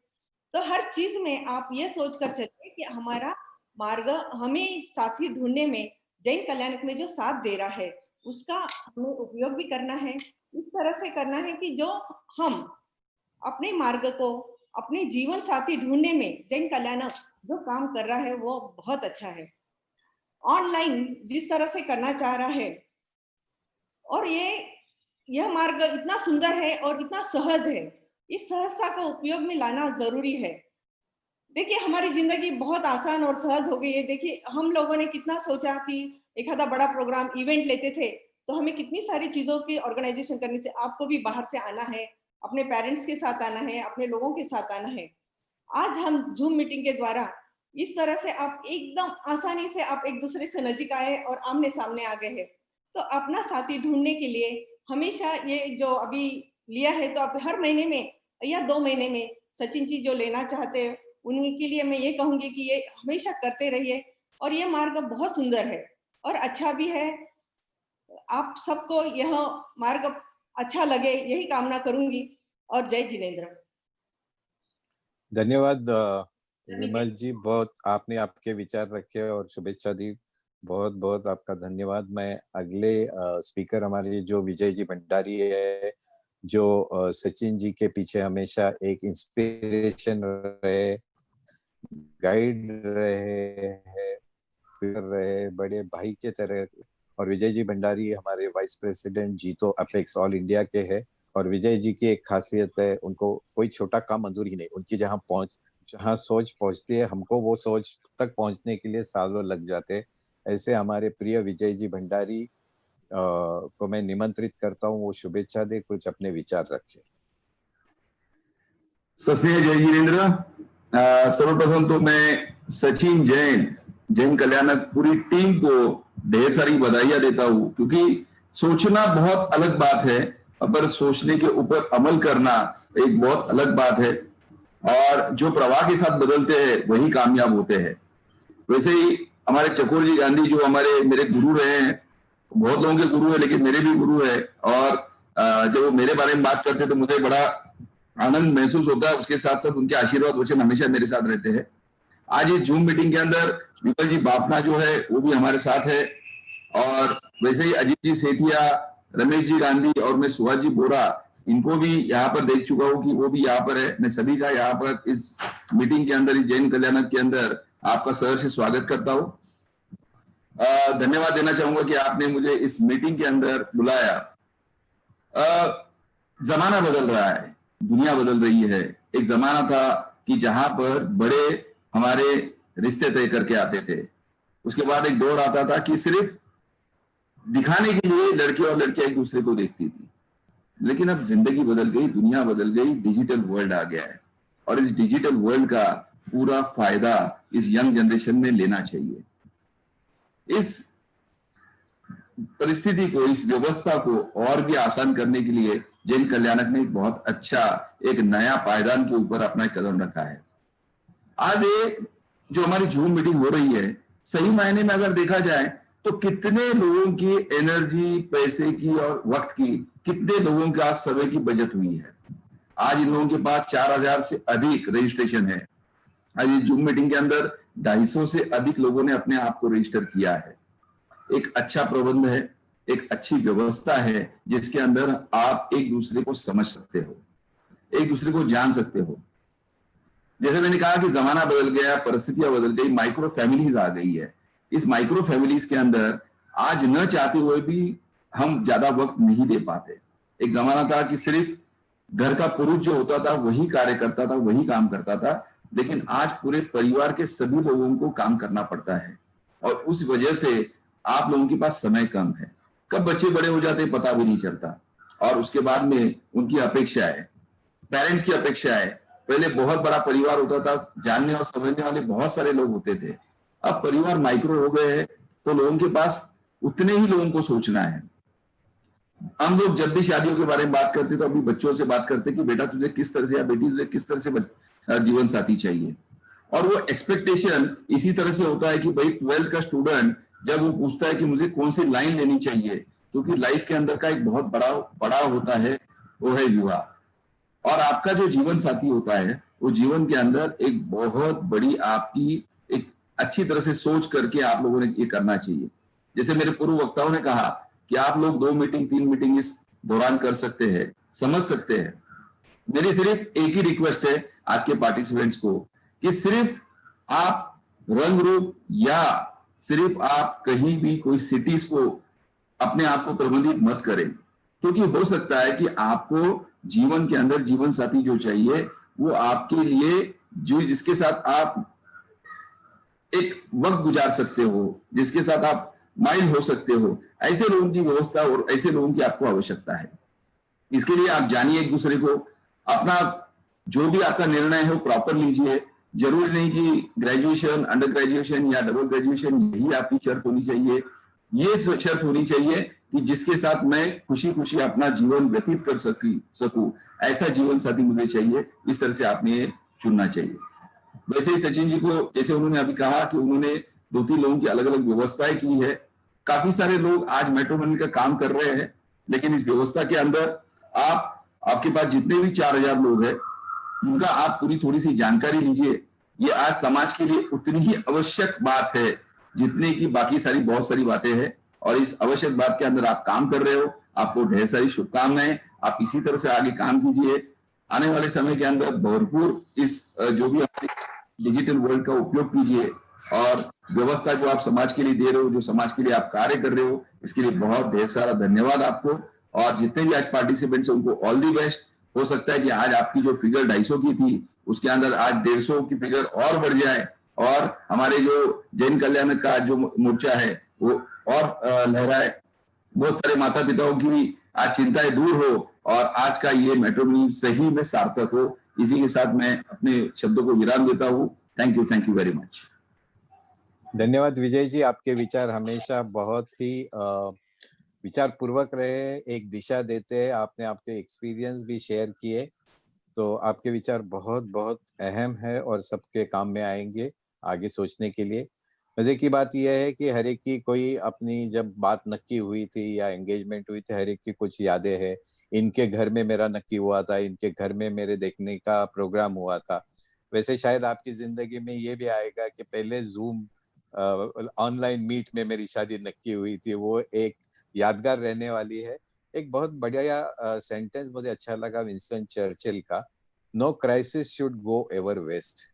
तो हर चीज में आप ये सोच कर चलिए कि हमारा मार्ग हमें साथी ढूंढने में जैन कल्याणक में जो साथ दे रहा है उसका हमें उपयोग भी करना है, इस तरह से करना है कि जो हम अपने मार्ग को अपने जीवन साथी ढूंढने में जैन कल्याणक जो काम कर रहा है वो बहुत अच्छा है। ऑनलाइन जिस तरह से करना चाह रहा है और यह मार्ग इतना सुंदर है और इतना सहज है, इस सहजता को उपयोग में लाना जरूरी है। देखिए हमारी जिंदगी बहुत आसान और सहज हो गई है। देखिए हम लोगों ने कितना सोचा कि एक आधा बड़ा प्रोग्राम इवेंट लेते थे तो हमें कितनी सारी चीजों की ऑर्गेनाइजेशन करनी से, आपको भी बाहर से आना है, अपने पेरेंट्स के साथ आना है, अपने लोगों के साथ आना है। आज हम जूम मीटिंग के द्वारा इस तरह से आप एकदम आसानी से आप एक दूसरे से नजीक आए और आमने सामने आ गए हैं। तो अपना साथी ढूंढने के लिए हमेशा ये जो अभी लिया है, तो आप हर महीने में या 2 महीने में सचिन जी जो लेना चाहते हैं उनके लिए मैं ये कहूंगी कि ये हमेशा करते रहिए, और ये मार्ग बहुत सुंदर है और अच्छा भी है। आप सबको यह मार्ग अच्छा लगे, यही कामना करूंगी। और जय जिनेंद्र। धन्यवाद विमल जी, बहुत आपने आपके विचार रखे और शुभेच्छा दी, बहुत बहुत आपका धन्यवाद। मैं अगले स्पीकर हमारे जो विजय जी भंडारी है, जो सचिन जी के पीछे हमेशा एक इंस्पिरेशन रहे, गाइड रहे, बड़े भाई के तरह। और विजय जी भंडारी हमारे वाइस प्रेसिडेंट जीतो अपेक्स ऑल इंडिया के हैं। और विजय जी की एक खासियत है, उनको कोई छोटा काम मंजूर ही नहीं, उनकी जहाँ सोच पहुंचती है, हमको वो सोच तक पहुंचने के लिए सालों लग जाते। ऐसे हमारे प्रिय विजय जी भंडारी को मैं निमंत्रित करता हूँ, वो शुभेच्छा दे, कुछ अपने विचार रखे। स्नेह जय जिनेन्द्र। सर्वप्रथम तो मैं सचिन जैन कल्याणक पूरी टीम को ढेर सारी बधाइयां देता हूं, क्योंकि सोचना बहुत अलग बात है, पर सोचने के ऊपर अमल करना एक बहुत अलग बात है, और जो प्रवाह के साथ बदलते हैं वही कामयाब होते हैं। वैसे ही हमारे चकोर जी गांधी जो मेरे गुरु रहे हैं, बहुत लोगों के गुरु है लेकिन मेरे भी गुरु है, और जब वो मेरे बारे में बात करते तो मुझे बड़ा आनंद महसूस होता है। उसके साथ साथ उनके आशीर्वाद वचन हमेशा मेरे साथ रहते हैं। आज इस जूम मीटिंग के अंदर विमल जी बाफना जो है वो भी हमारे साथ है, और वैसे ही अजीत जी सेठिया, रमेश जी गांधी और मैं सुभाष जी बोरा, इनको भी यहाँ पर देख चुका हूँ कि वो भी यहाँ पर है। मैं सभी का यहाँ पर इस मीटिंग के अंदर, इस जैन कल्याणक के अंदर आपका सहर्ष स्वागत करता हूँ। धन्यवाद देना चाहूंगा कि आपने मुझे इस मीटिंग के अंदर बुलाया। जमाना बदल रहा है, दुनिया बदल रही है। एक जमाना था कि जहां पर बड़े हमारे रिश्ते तय करके आते थे, उसके बाद एक दौर आता था कि सिर्फ दिखाने के लिए लड़के और लड़कियां एक दूसरे को देखती थी। लेकिन अब जिंदगी बदल गई, दुनिया बदल गई, डिजिटल वर्ल्ड आ गया है, और इस डिजिटल वर्ल्ड का पूरा फायदा इस यंग जनरेशन में लेना चाहिए। इस परिस्थिति को, इस व्यवस्था को और भी आसान करने के लिए जैन कल्याणक ने एक बहुत अच्छा, एक नया पायदान के ऊपर अपना एक कदम रखा है। आज ये जो हमारी जूम मीटिंग हो रही है, सही मायने में अगर देखा जाए तो कितने लोगों की एनर्जी, पैसे की और वक्त की, कितने लोगों के आज समय की बचत हुई है। आज इन लोगों के पास 4000 से अधिक रजिस्ट्रेशन है। आज इस जूम मीटिंग के अंदर 250 से अधिक लोगों ने अपने आप को रजिस्टर किया है। एक अच्छा प्रबंध है, एक अच्छी व्यवस्था है, जिसके अंदर आप एक दूसरे को समझ सकते हो, एक दूसरे को जान सकते हो। जैसे मैंने कहा कि जमाना बदल गया, परिस्थितियां बदल गई, माइक्रो फैमिलीज आ गई है। इस माइक्रो फैमिलीज के अंदर आज न चाहते हुए भी हम ज्यादा वक्त नहीं दे पाते। एक जमाना था कि सिर्फ घर का पुरुष जो होता था वही कार्य करता था, वही काम करता था, लेकिन आज पूरे परिवार के सभी लोगों को काम करना पड़ता है, और उस वजह से आप लोगों के पास समय कम है। कब बच्चे बड़े हो जाते पता भी नहीं चलता, और उसके बाद में उनकी अपेक्षाएं, पेरेंट्स की अपेक्षाएं। पहले बहुत बड़ा परिवार होता था, जानने और समझने वाले बहुत सारे लोग होते थे। अब परिवार माइक्रो हो गए हैं, तो लोगों के पास उतने ही लोगों को सोचना है। हम लोग जब भी शादियों के बारे में बात करते तो अभी बच्चों से बात करते कि बेटा तुझे किस तरह से, या बेटी तुझे किस तरह से जीवन साथी चाहिए, और वो एक्सपेक्टेशन इसी तरह से होता है कि भाई 12th का स्टूडेंट जब वो पूछता है कि मुझे कौन सी लाइन लेनी चाहिए, क्योंकि लाइफ के अंदर का एक बहुत बड़ा पड़ाव होता है, वो है विवाह। और आपका जो जीवन साथी होता है, वो जीवन के अंदर एक बहुत बड़ी आपकी एक अच्छी तरह से सोच करके आप लोगों ने ये करना चाहिए। जैसे मेरे पूर्व वक्ताओं ने कहा कि आप लोग 2 मीटिंग 3 मीटिंग इस दौरान कर सकते हैं, समझ सकते हैं। मेरी सिर्फ एक ही रिक्वेस्ट है आज के पार्टिसिपेंट्स को कि सिर्फ आप रंग रूप या सिर्फ आप कहीं भी कोई सिटीज को अपने आप को प्रबंधित मत करें, क्योंकि हो सकता है कि आपको जीवन के अंदर जीवन साथी जो चाहिए वो आपके लिए, जो जिसके साथ आप एक वक्त गुजार सकते हो, जिसके साथ आप माइल हो सकते हो, ऐसे लोगों की व्यवस्था और ऐसे लोगों की आपको आवश्यकता है। इसके लिए आप जानिए एक दूसरे को, अपना जो भी आपका निर्णय है वो प्रॉपर लीजिए। जरूरी नहीं कि ग्रेजुएशन, अंडर ग्रेजुएशन या डबल ग्रेजुएशन यही आपकी शर्त होनी चाहिए। ये शर्त होनी चाहिए कि जिसके साथ मैं खुशी खुशी अपना जीवन व्यतीत कर सकूं, ऐसा जीवन साथी मुझे चाहिए। इस तरह से आपने ये चुनना चाहिए। वैसे ही सचिन जी को, जैसे उन्होंने अभी कहा कि उन्होंने 2-3 लोगों की अलग अलग व्यवस्थाएं की है। काफी सारे लोग आज मैट्रिमोनी का काम कर रहे हैं, लेकिन इस व्यवस्था के अंदर आपके पास जितने भी 4000 लोग हैं, उनका आप पूरी थोड़ी सी जानकारी लीजिए। ये आज समाज के लिए उतनी ही आवश्यक बात है जितने की बाकी सारी बहुत सारी बातें हैं, और इस आवश्यक बात के अंदर आप काम कर रहे हो। आपको ढेर सारी शुभकामनाएं। आप इसी तरह से आगे काम कीजिए। आने वाले समय के अंदर भरपूर इस जो भी डिजिटल वर्ल्ड का उपयोग कीजिए, और व्यवस्था जो आप समाज के लिए दे रहे हो, जो समाज के लिए आप कार्य कर रहे हो, इसके लिए बहुत ढेर सारा धन्यवाद आपको। और जितने भी आज पार्टिसिपेंट्स हैं उनको ऑल दी बेस्ट। हो सकता है कि आज आपकी जो फिगर 250 की थी, उसके अंदर आज 150 की फिगर और बढ़ जाए, और हमारे जो जैन कल्याण का जो मोर्चा है वो और लहराए। बहुत सारे माता पिताओं की भी आज चिंताएं दूर हो, और आज का ये मैट्रिमोनी सही में सार्थक हो, इसी के साथ मैं अपने शब्दों को विराम देता हूँ। Thank you very much. धन्यवाद विजय जी, आपके विचार हमेशा बहुत ही विचार पूर्वक रहे, एक दिशा देते हैं। आपने आपके एक्सपीरियंस भी शेयर किए, तो आपके विचार बहुत बहुत अहम है और सबके काम में आएंगे आगे सोचने के लिए। मजे की बात यह है कि हर एक की कोई अपनी जब बात नक्की हुई थी या एंगेजमेंट हुई थी, हर एक की कुछ यादें हैं। इनके घर में मेरा नक्की हुआ था, इनके घर में मेरे देखने का प्रोग्राम हुआ था। वैसे शायद आपकी जिंदगी में ये भी आएगा कि पहले जूम ऑनलाइन मीट में मेरी शादी नक्की हुई थी, वो एक यादगार रहने वाली है। एक बहुत बढ़िया सेंटेंस मुझे अच्छा लगा विंस्टन चर्चिल का, no crisis should go ever waste.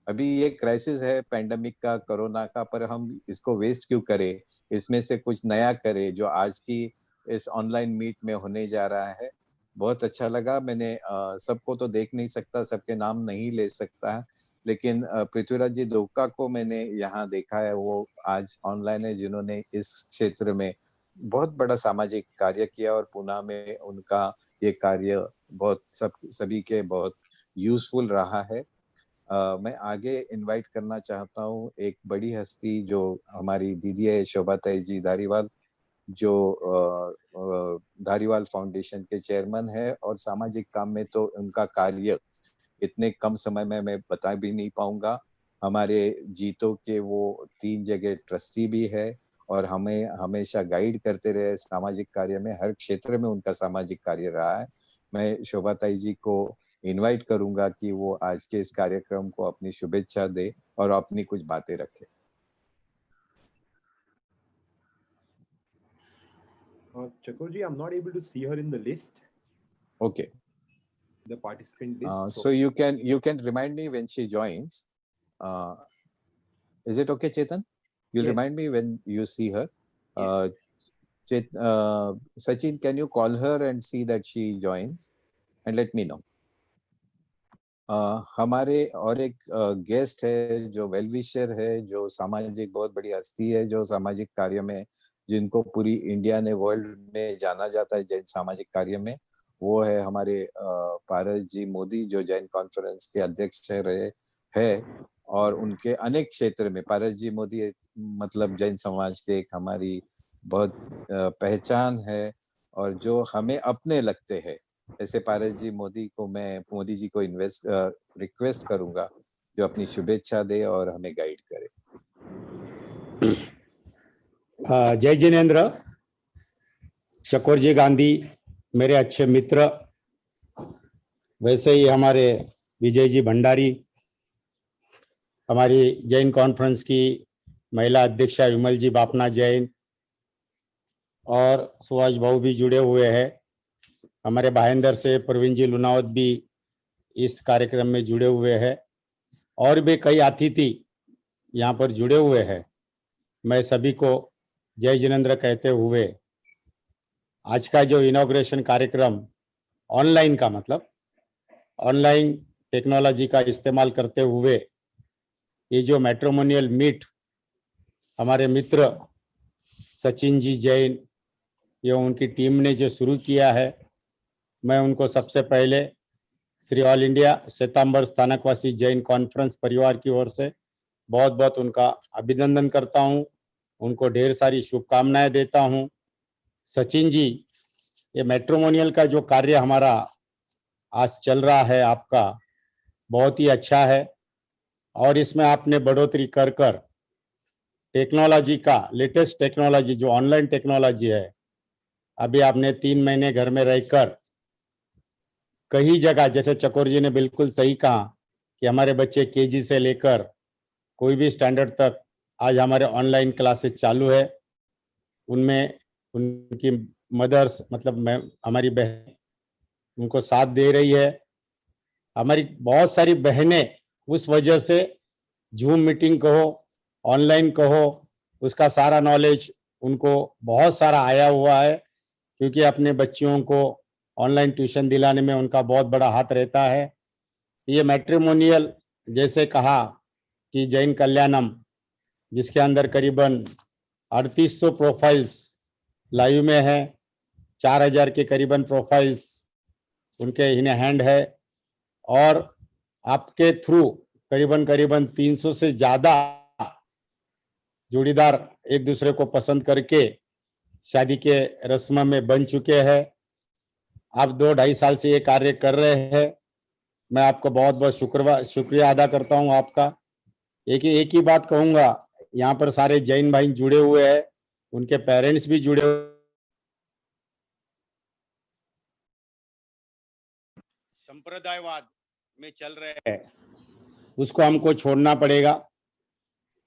अभी ये क्राइसिस है पैंडेमिक का, कोरोना का, पर हम इसको वेस्ट क्यों करें, इसमें से कुछ नया करें जो आज की इस ऑनलाइन मीट में होने जा रहा है। बहुत अच्छा लगा। मैंने सबको तो देख नहीं सकता, सबके नाम नहीं ले सकता, लेकिन पृथ्वीराज जी दुबका को मैंने यहाँ देखा है। वो आज ऑनलाइन है, जिन्होंने इस क्षेत्र में बहुत बड़ा सामाजिक कार्य किया और पुणे में उनका ये कार्य बहुत सभी के बहुत यूजफुल रहा है। मैं आगे इनवाइट करना चाहता हूँ एक बड़ी हस्ती जो हमारी दीदी है, शोभाताई जी धारीवाल, जो धारीवाल फाउंडेशन के चेयरमैन है, और सामाजिक काम में तो उनका कार्य इतने कम समय में मैं बता भी नहीं पाऊंगा। हमारे जीतो के वो 3 जगह ट्रस्टी भी है और हमें हमेशा गाइड करते रहे सामाजिक कार्य में, हर क्षेत्र में उनका सामाजिक कार्य रहा है। मैं शोभाताई जी को इनवाइट करूंगा कि वो आज के इस कार्यक्रम को अपनी शुभेच्छा दे और अपनी कुछ बातें रखे। Chakur ji, I'm not able to see her in the list. Okay. The participant list. So you can remind me when she joins. Is it okay, Chetan? You'll remind me when you see her. Sachin, can you call her and see that she joins and let me know. हमारे और एक guest है जो well-wisher है, जो सामाजिक बहुत बड़ी हस्ती है, जो सामाजिक कार्य में, जिनको पूरी इंडिया ने वर्ल्ड में जाना जाता है जैन सामाजिक कार्य में, वो है हमारे पारस जी मोदी, जो जैन कॉन्फ्रेंस के अध्यक्ष रहे है और उनके अनेक क्षेत्र में पारस जी मोदी मतलब जैन समाज के एक हमारी बहुत पहचान है और जो हमें अपने लगते हैं। ऐसे पारस जी मोदी को मैं मोदी जी को रिक्वेस्ट करूंगा जो अपनी शुभेच्छा दे और हमें गाइड करे। जय जिनेंद्र, चकोर जी गांधी मेरे अच्छे मित्र, वैसे ही हमारे विजय जी भंडारी, हमारी जैन कॉन्फ्रेंस की महिला अध्यक्षा विमल जी बापना जैन और सुभाष भाऊ भी जुड़े हुए हैं। हमारे भाईंदर से प्रवीण जी लुनावत भी इस कार्यक्रम में जुड़े हुए हैं और भी कई अतिथि यहाँ पर जुड़े हुए हैं। मैं सभी को जय जिनेंद्र कहते हुए आज का जो इनॉग्रेशन कार्यक्रम ऑनलाइन का, मतलब ऑनलाइन टेक्नोलॉजी का इस्तेमाल करते हुए ये जो मैट्रिमोनियल मीट हमारे मित्र सचिन जी जैन ये उनकी टीम ने जो शुरू किया है, मैं उनको सबसे पहले Shri all India Shwetambar Sthanakvasi Jain conference परिवार की ओर से बहुत बहुत उनका अभिनंदन करता हूं, उनको ढेर सारी शुभकामनाएं देता हूं। सचिन जी, ये मैट्रिमोनियल का जो कार्य हमारा आज चल रहा है आपका बहुत ही अच्छा है और इसमें आपने बढ़ोतरी कर टेक्नोलॉजी का, लेटेस्ट टेक्नोलॉजी जो ऑनलाइन टेक्नोलॉजी है, अभी आपने 3 महीने घर में रहकर कई जगह, जैसे चकोर जी ने बिल्कुल सही कहा कि हमारे बच्चे केजी से लेकर कोई भी स्टैंडर्ड तक आज हमारे ऑनलाइन क्लासेस चालू है। उनमें उनकी मदर्स मतलब हमारी बहन उनको साथ दे रही है। हमारी बहुत सारी बहनें उस वजह से जूम मीटिंग कहो, ऑनलाइन कहो, उसका सारा नॉलेज उनको बहुत सारा आया हुआ है, क्योंकि अपने बच्चियों को ऑनलाइन ट्यूशन दिलाने में उनका बहुत बड़ा हाथ रहता है। ये मैट्रिमोनियल जैसे कहा कि जैन कल्याणम, जिसके अंदर करीबन 3800 प्रोफाइल्स लाइव में है, 4000 के करीबन प्रोफाइल्स उनके इन हैंड है और आपके थ्रू करीबन करीबन 300 से ज्यादा जोड़ीदार एक दूसरे को पसंद करके शादी के रस्म में बन चुके हैं। आप 2-2.5 साल से ये कार्य कर रहे हैं। मैं आपको बहुत बहुत शुक्रिया अदा करता हूं आपका। एक ही बात कहूंगा, यहाँ पर सारे जैन भाई जुड़े हुए हैं, उनके पेरेंट्स भी जुड़े हुए। संप्रदायवाद में चल रहे हैं, उसको हमको छोड़ना पड़ेगा।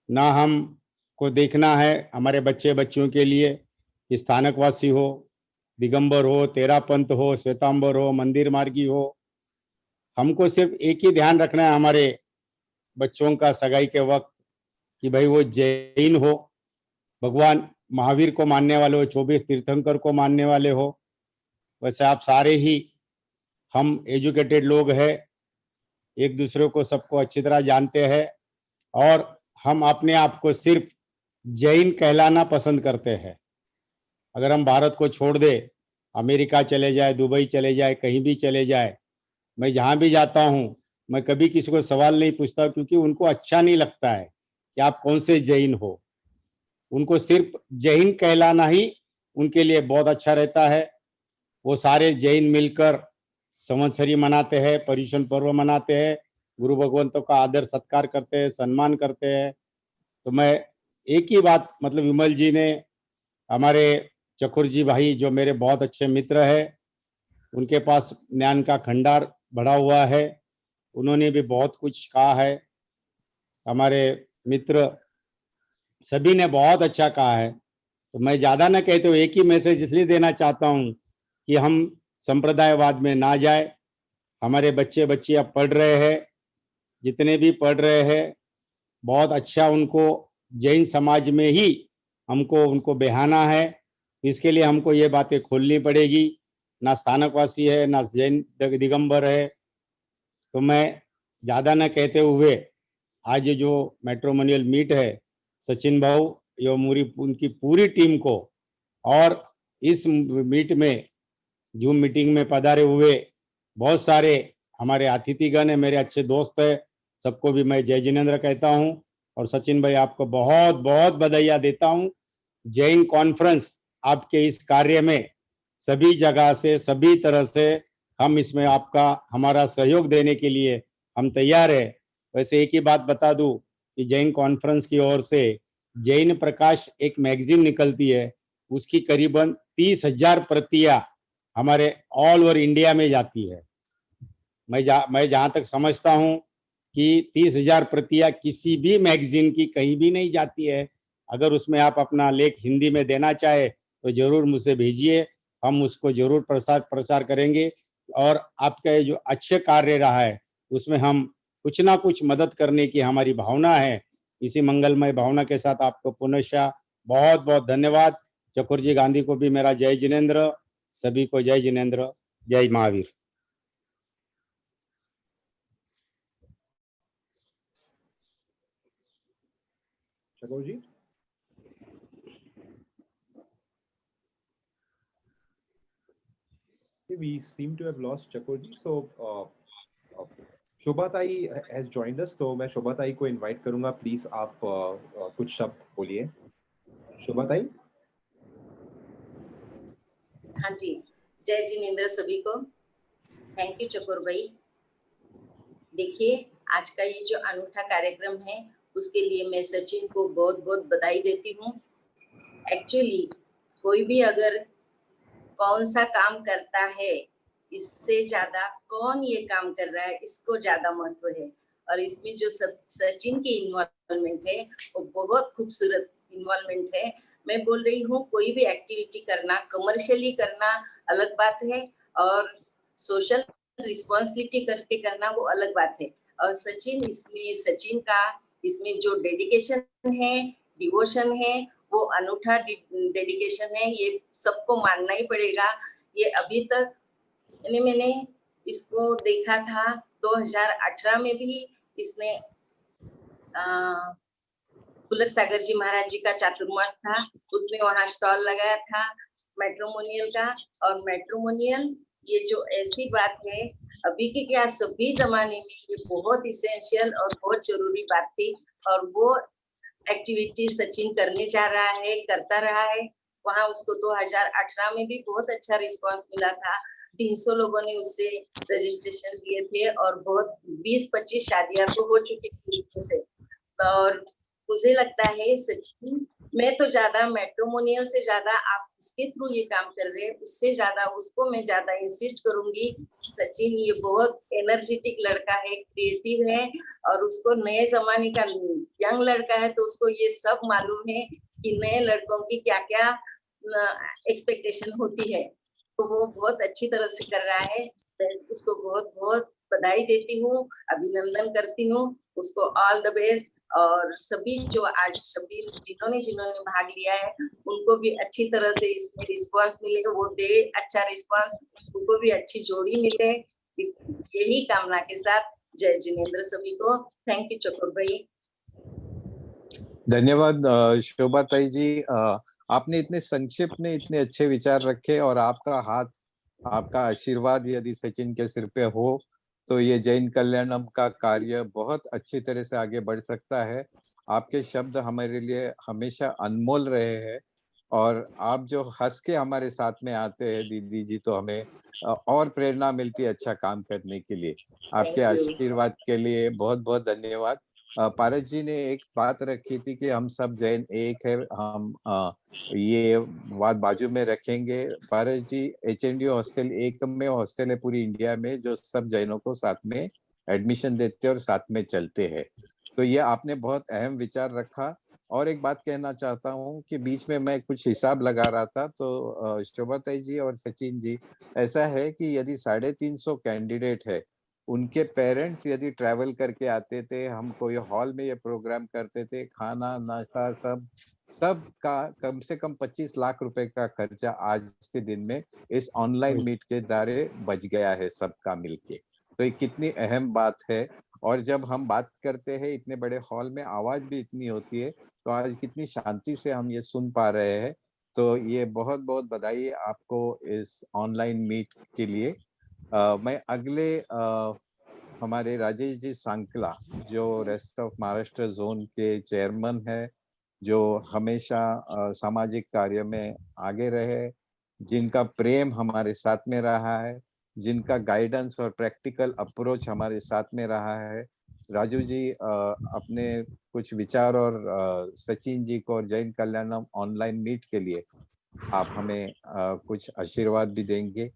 ना हमको देखना है हमारे बच्चे बच्चियों के लिए कि स्थानकवासी हो, दिगंबर हो, तेरापंथ हो, श्वेतांबर हो, मंदिर मार्गी हो। हमको सिर्फ एक ही ध्यान रखना है हमारे बच्चों का सगाई के वक्त कि भाई वो जैन हो, भगवान महावीर को मानने वाले हो, 24 तीर्थंकर को मानने वाले हो। वैसे आप सारे ही हम एजुकेटेड लोग हैं, एक दूसरे को सबको अच्छी तरह जानते हैं और हम अपने आप को सिर्फ जैन कहलाना पसंद करते हैं। अगर हम भारत को छोड़ दे, अमेरिका चले जाए, दुबई चले जाए, कहीं भी चले जाए, मैं जहां भी जाता हूं मैं कभी किसी को सवाल नहीं पूछता, क्योंकि उनको अच्छा नहीं लगता है कि आप कौन से जैन हो। उनको सिर्फ जैन कहलाना ही उनके लिए बहुत अच्छा रहता है। वो सारे जैन मिलकर संवत्सरी मनाते हैं, पर्युषण पर्व मनाते हैं, गुरु भगवंतों का आदर सत्कार करते हैं, सम्मान करते हैं। तो मैं एक ही बात, मतलब विमल जी ने, हमारे चकुर जी भाई जो मेरे बहुत अच्छे मित्र है, उनके पास ज्ञान का खंडार बढ़ा हुआ है, उन्होंने भी बहुत कुछ कहा है। हमारे मित्र सभी ने बहुत अच्छा कहा है। तो मैं ज्यादा ना कहते हुए एक ही मैसेज इसलिए देना चाहता हूँ कि हम संप्रदायवाद में ना जाए। हमारे बच्चे बच्चियां पढ़ रहे हैं, जितने भी पढ़ रहे हैं, बहुत अच्छा उनको जैन समाज में ही हमको उनको बेहाना है। इसके लिए हमको ये बातें खोलनी पड़ेगी। ना स्थानकवासी है, ना जैन दिगंबर है। तो मैं ज्यादा न कहते हुए आज जो मैट्रिमोनियल मीट है, सचिन भाऊ यो मूरी उनकी पूरी टीम को, और इस मीट में जूम मीटिंग में पधारे हुए बहुत सारे हमारे अतिथिगण है, मेरे अच्छे दोस्त है, सबको भी मैं जय जिनेंद्र कहता हूं। और सचिन भाई आपको बहुत बहुत बधाइयां देता हूं। जैन कॉन्फ्रेंस आपके इस कार्य में सभी जगह से, सभी तरह से हम इसमें आपका हमारा सहयोग देने के लिए हम तैयार है। वैसे एक ही बात बता दूं कि जैन कॉन्फ्रेंस की ओर से जैन प्रकाश एक मैगजीन निकलती है, उसकी करीबन 30,000 प्रतियां हमारे ऑल ओवर इंडिया में जाती है। मैं जहां तक समझता हूं कि 30,000 प्रतियां किसी भी मैगजीन की कहीं भी नहीं जाती है। अगर उसमें आप अपना लेख हिंदी में देना चाहे तो जरूर मुझसे भेजिए, हम उसको जरूर प्रचार करेंगे। और आपका जो अच्छे कार्य रहा है उसमें हम कुछ ना कुछ मदद करने की हमारी भावना है। इसी मंगलमय भावना के साथ आपको पुनः बहुत बहुत धन्यवाद। चकुर जी गांधी को भी मेरा जय जिनेंद्र, सभी को जय जिनेंद्र, जय महावीर। चकुर जी, we seem to have lost Chakur ji. So शोभा ताई has joined us, तो मैं शोभा ताई को इनवाइट करूंगा। प्लीज आप कुछ शब्द बोलिए। शोभा ताई। हाँ जी, जय जिनेंद्र सभी को। थैंक यू चकुर भाई। देखिए आज का ये जो अनूठा कार्यक्रम है उसके लिए मैं सचिन को बहुत बहुत बधाई देती हूँ। एक्चुअली कोई भी अगर कौन सा काम करता है, इससे ज्यादा कौन ये काम कर रहा है इसको ज्यादा महत्व है। और इसमें जो सचिन की इन्वॉल्वमेंट है वो बहुत खूबसूरत इन्वॉल्वमेंट है। मैं बोल रही हूँ कोई भी एक्टिविटी करना, कमर्शियली करना अलग बात है और सोशल रिस्पॉन्सिबिलिटी करके करना वो अलग बात है। और सचिन का इसमें जो डेडिकेशन है, डिवोशन है, वो अनूठा डेडिकेशन है, ये सबको मानना ही पड़ेगा। ये अभी तक मैंने इसको देखा था 2018 में भी इसने पुलक सागर जी महाराज जी का चातुर्मास था, उसमें वहां स्टॉल लगाया था मैट्रिमोनियल का। और मैट्रिमोनियल ये जो ऐसी बात है अभी के क्या सभी जमाने में ये बहुत इसेंशियल और बहुत जरूरी बात थी। और वो एक्टिविटी सचिन करने जा रहा है, करता रहा है। वहाँ उसको 2018 में भी बहुत अच्छा रिस्पांस मिला था। 300 लोगों ने उससे रजिस्ट्रेशन लिए थे और बहुत 20-25 शादियां तो हो चुकी थी उसमें से। और मुझे लगता है सचिन, मैं तो ज्यादा मैट्रिमोनियल से ज्यादा आप इसके थ्रू ये काम कर रहे हैं, उससे ज्यादा उसको मैं ज्यादा इंसिस्ट करूंगी। सचिन ये बहुत एनर्जेटिक लड़का है, क्रिएटिव है और उसको नए जमाने का यंग लड़का है, तो उसको ये सब मालूम है कि नए लड़कों की क्या क्या एक्सपेक्टेशन होती है। तो वो बहुत अच्छी तरह से कर रहा है। मैं उसको बहुत बहुत बधाई देती हूँ, अभिनंदन करती हूँ, उसको ऑल द बेस्ट। और सभी जो आज सभी जिन्होंने भाग लिया है उनको भी अच्छी तरह से इसमें रिस्पांस मिले, वो दे अच्छा रिस्पांस, उनको भी अच्छी जोड़ी मिले, यही कामना के साथ जय जिनेंद्र सभी को। थैंक यू चकोर भाई। धन्यवाद शोभा ताई जी। आपने इतने संक्षिप्त में इतने अच्छे विचार रखे और आपका हाथ, आपका आशीर्वाद यदि सचिन के सिर पे हो तो ये जैन कल्याणम का कार्य बहुत अच्छी तरह से आगे बढ़ सकता है। आपके शब्द हमारे लिए हमेशा अनमोल रहे हैं और आप जो हंस के हमारे साथ में आते हैं दीदी जी, तो हमें और प्रेरणा मिलती है अच्छा काम करने के लिए। आपके आशीर्वाद के लिए बहुत बहुत धन्यवाद। पारस जी ने एक बात रखी थी कि हम सब जैन एक है, हम ये बात बाजू में रखेंगे। पारस जी, HND हॉस्टल एक में हॉस्टल है पूरी इंडिया में जो सब जैनों को साथ में एडमिशन देते हैं और साथ में चलते हैं। तो ये आपने बहुत अहम विचार रखा। और एक बात कहना चाहता हूँ कि बीच में मैं कुछ हिसाब लगा रहा था तो शोभा ताई जी और सचिन जी, ऐसा है कि यदि 350 कैंडिडेट है, उनके पेरेंट्स यदि ट्रैवल करके आते थे, हम कोई हॉल में ये प्रोग्राम करते थे, खाना नाश्ता सब का कम से कम 25 लाख रुपए का खर्चा आज के दिन में इस ऑनलाइन मीट के द्वारा बच गया है सबका मिलके। तो ये कितनी अहम बात है। और जब हम बात करते हैं इतने बड़े हॉल में आवाज भी इतनी होती है, तो आज कितनी शांति से हम ये सुन पा रहे हैं। तो ये बहुत बहुत बधाई आपको इस ऑनलाइन मीट के लिए। मैं अगले हमारे राजेश जी सांकला जो रेस्ट ऑफ महाराष्ट्र जोन के चेयरमैन है, जो हमेशा सामाजिक कार्य में आगे रहे, जिनका प्रेम हमारे साथ में रहा है, जिनका गाइडेंस और प्रैक्टिकल अप्रोच हमारे साथ में रहा है। राजू जी अपने कुछ विचार और सचिन जी को और जैन कल्याणम ऑनलाइन मीट के लिए आप हमें कुछ आशीर्वाद भी देंगे।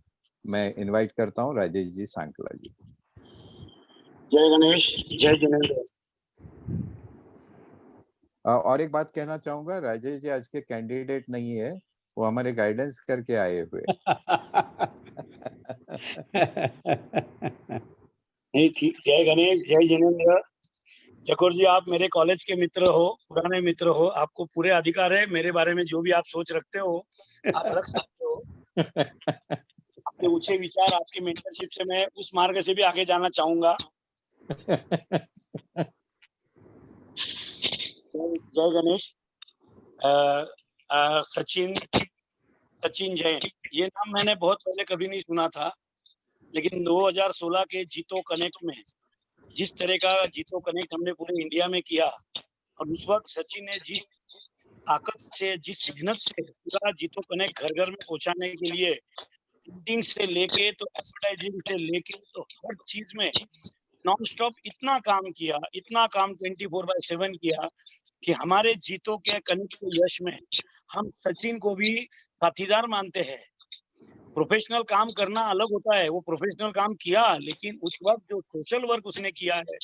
मैं इनवाइट करता हूं राजेश जी सांकला जी। जय गणेश, जय जिनेंद्र। और एक बात कहना चाहूंगा, राजेश जी आज के कैंडिडेट नहीं है, वो हमारे गाइडेंस करके आए हुए। नहीं ठीक। जय गणेश, जय जिनेंद्र। चकोर जी, आप मेरे कॉलेज के मित्र हो, पुराने मित्र हो, आपको पूरे अधिकार है मेरे बारे में जो भी आप सोच रखते हो आप रख सकते हो। आपके ऊंचे विचार, आपकी मेंटरशिप से मैं उस मार्ग से भी आगे जाना चाहूंगा। जय गणेश। सचिन जैन, ये नाम मैंने बहुत पहले कभी नहीं सुना था, लेकिन 2016 के जीतो कनेक्ट में जिस तरह का जीतो कनेक्ट हमने पूरे इंडिया में किया और उस वक्त सचिन ने जिस ताकत से, जिस मेहनत से पूरा जीतो कनेक्ट घर घर में पहुंचाने के लिए प्रिंटिंग से लेके तो एडवर्टाइजिंग से लेके तो हर चीज में नॉन स्टॉप इतना काम किया, इतना काम 24/7 किया कि हमारे जीतो के कनेक्ट के यश में हम सचिन को भी साथीदार मानते हैं। प्रोफेशनल काम करना अलग होता है, वो प्रोफेशनल काम किया, लेकिन उस वक्त जो सोशल वर्क उसने किया है,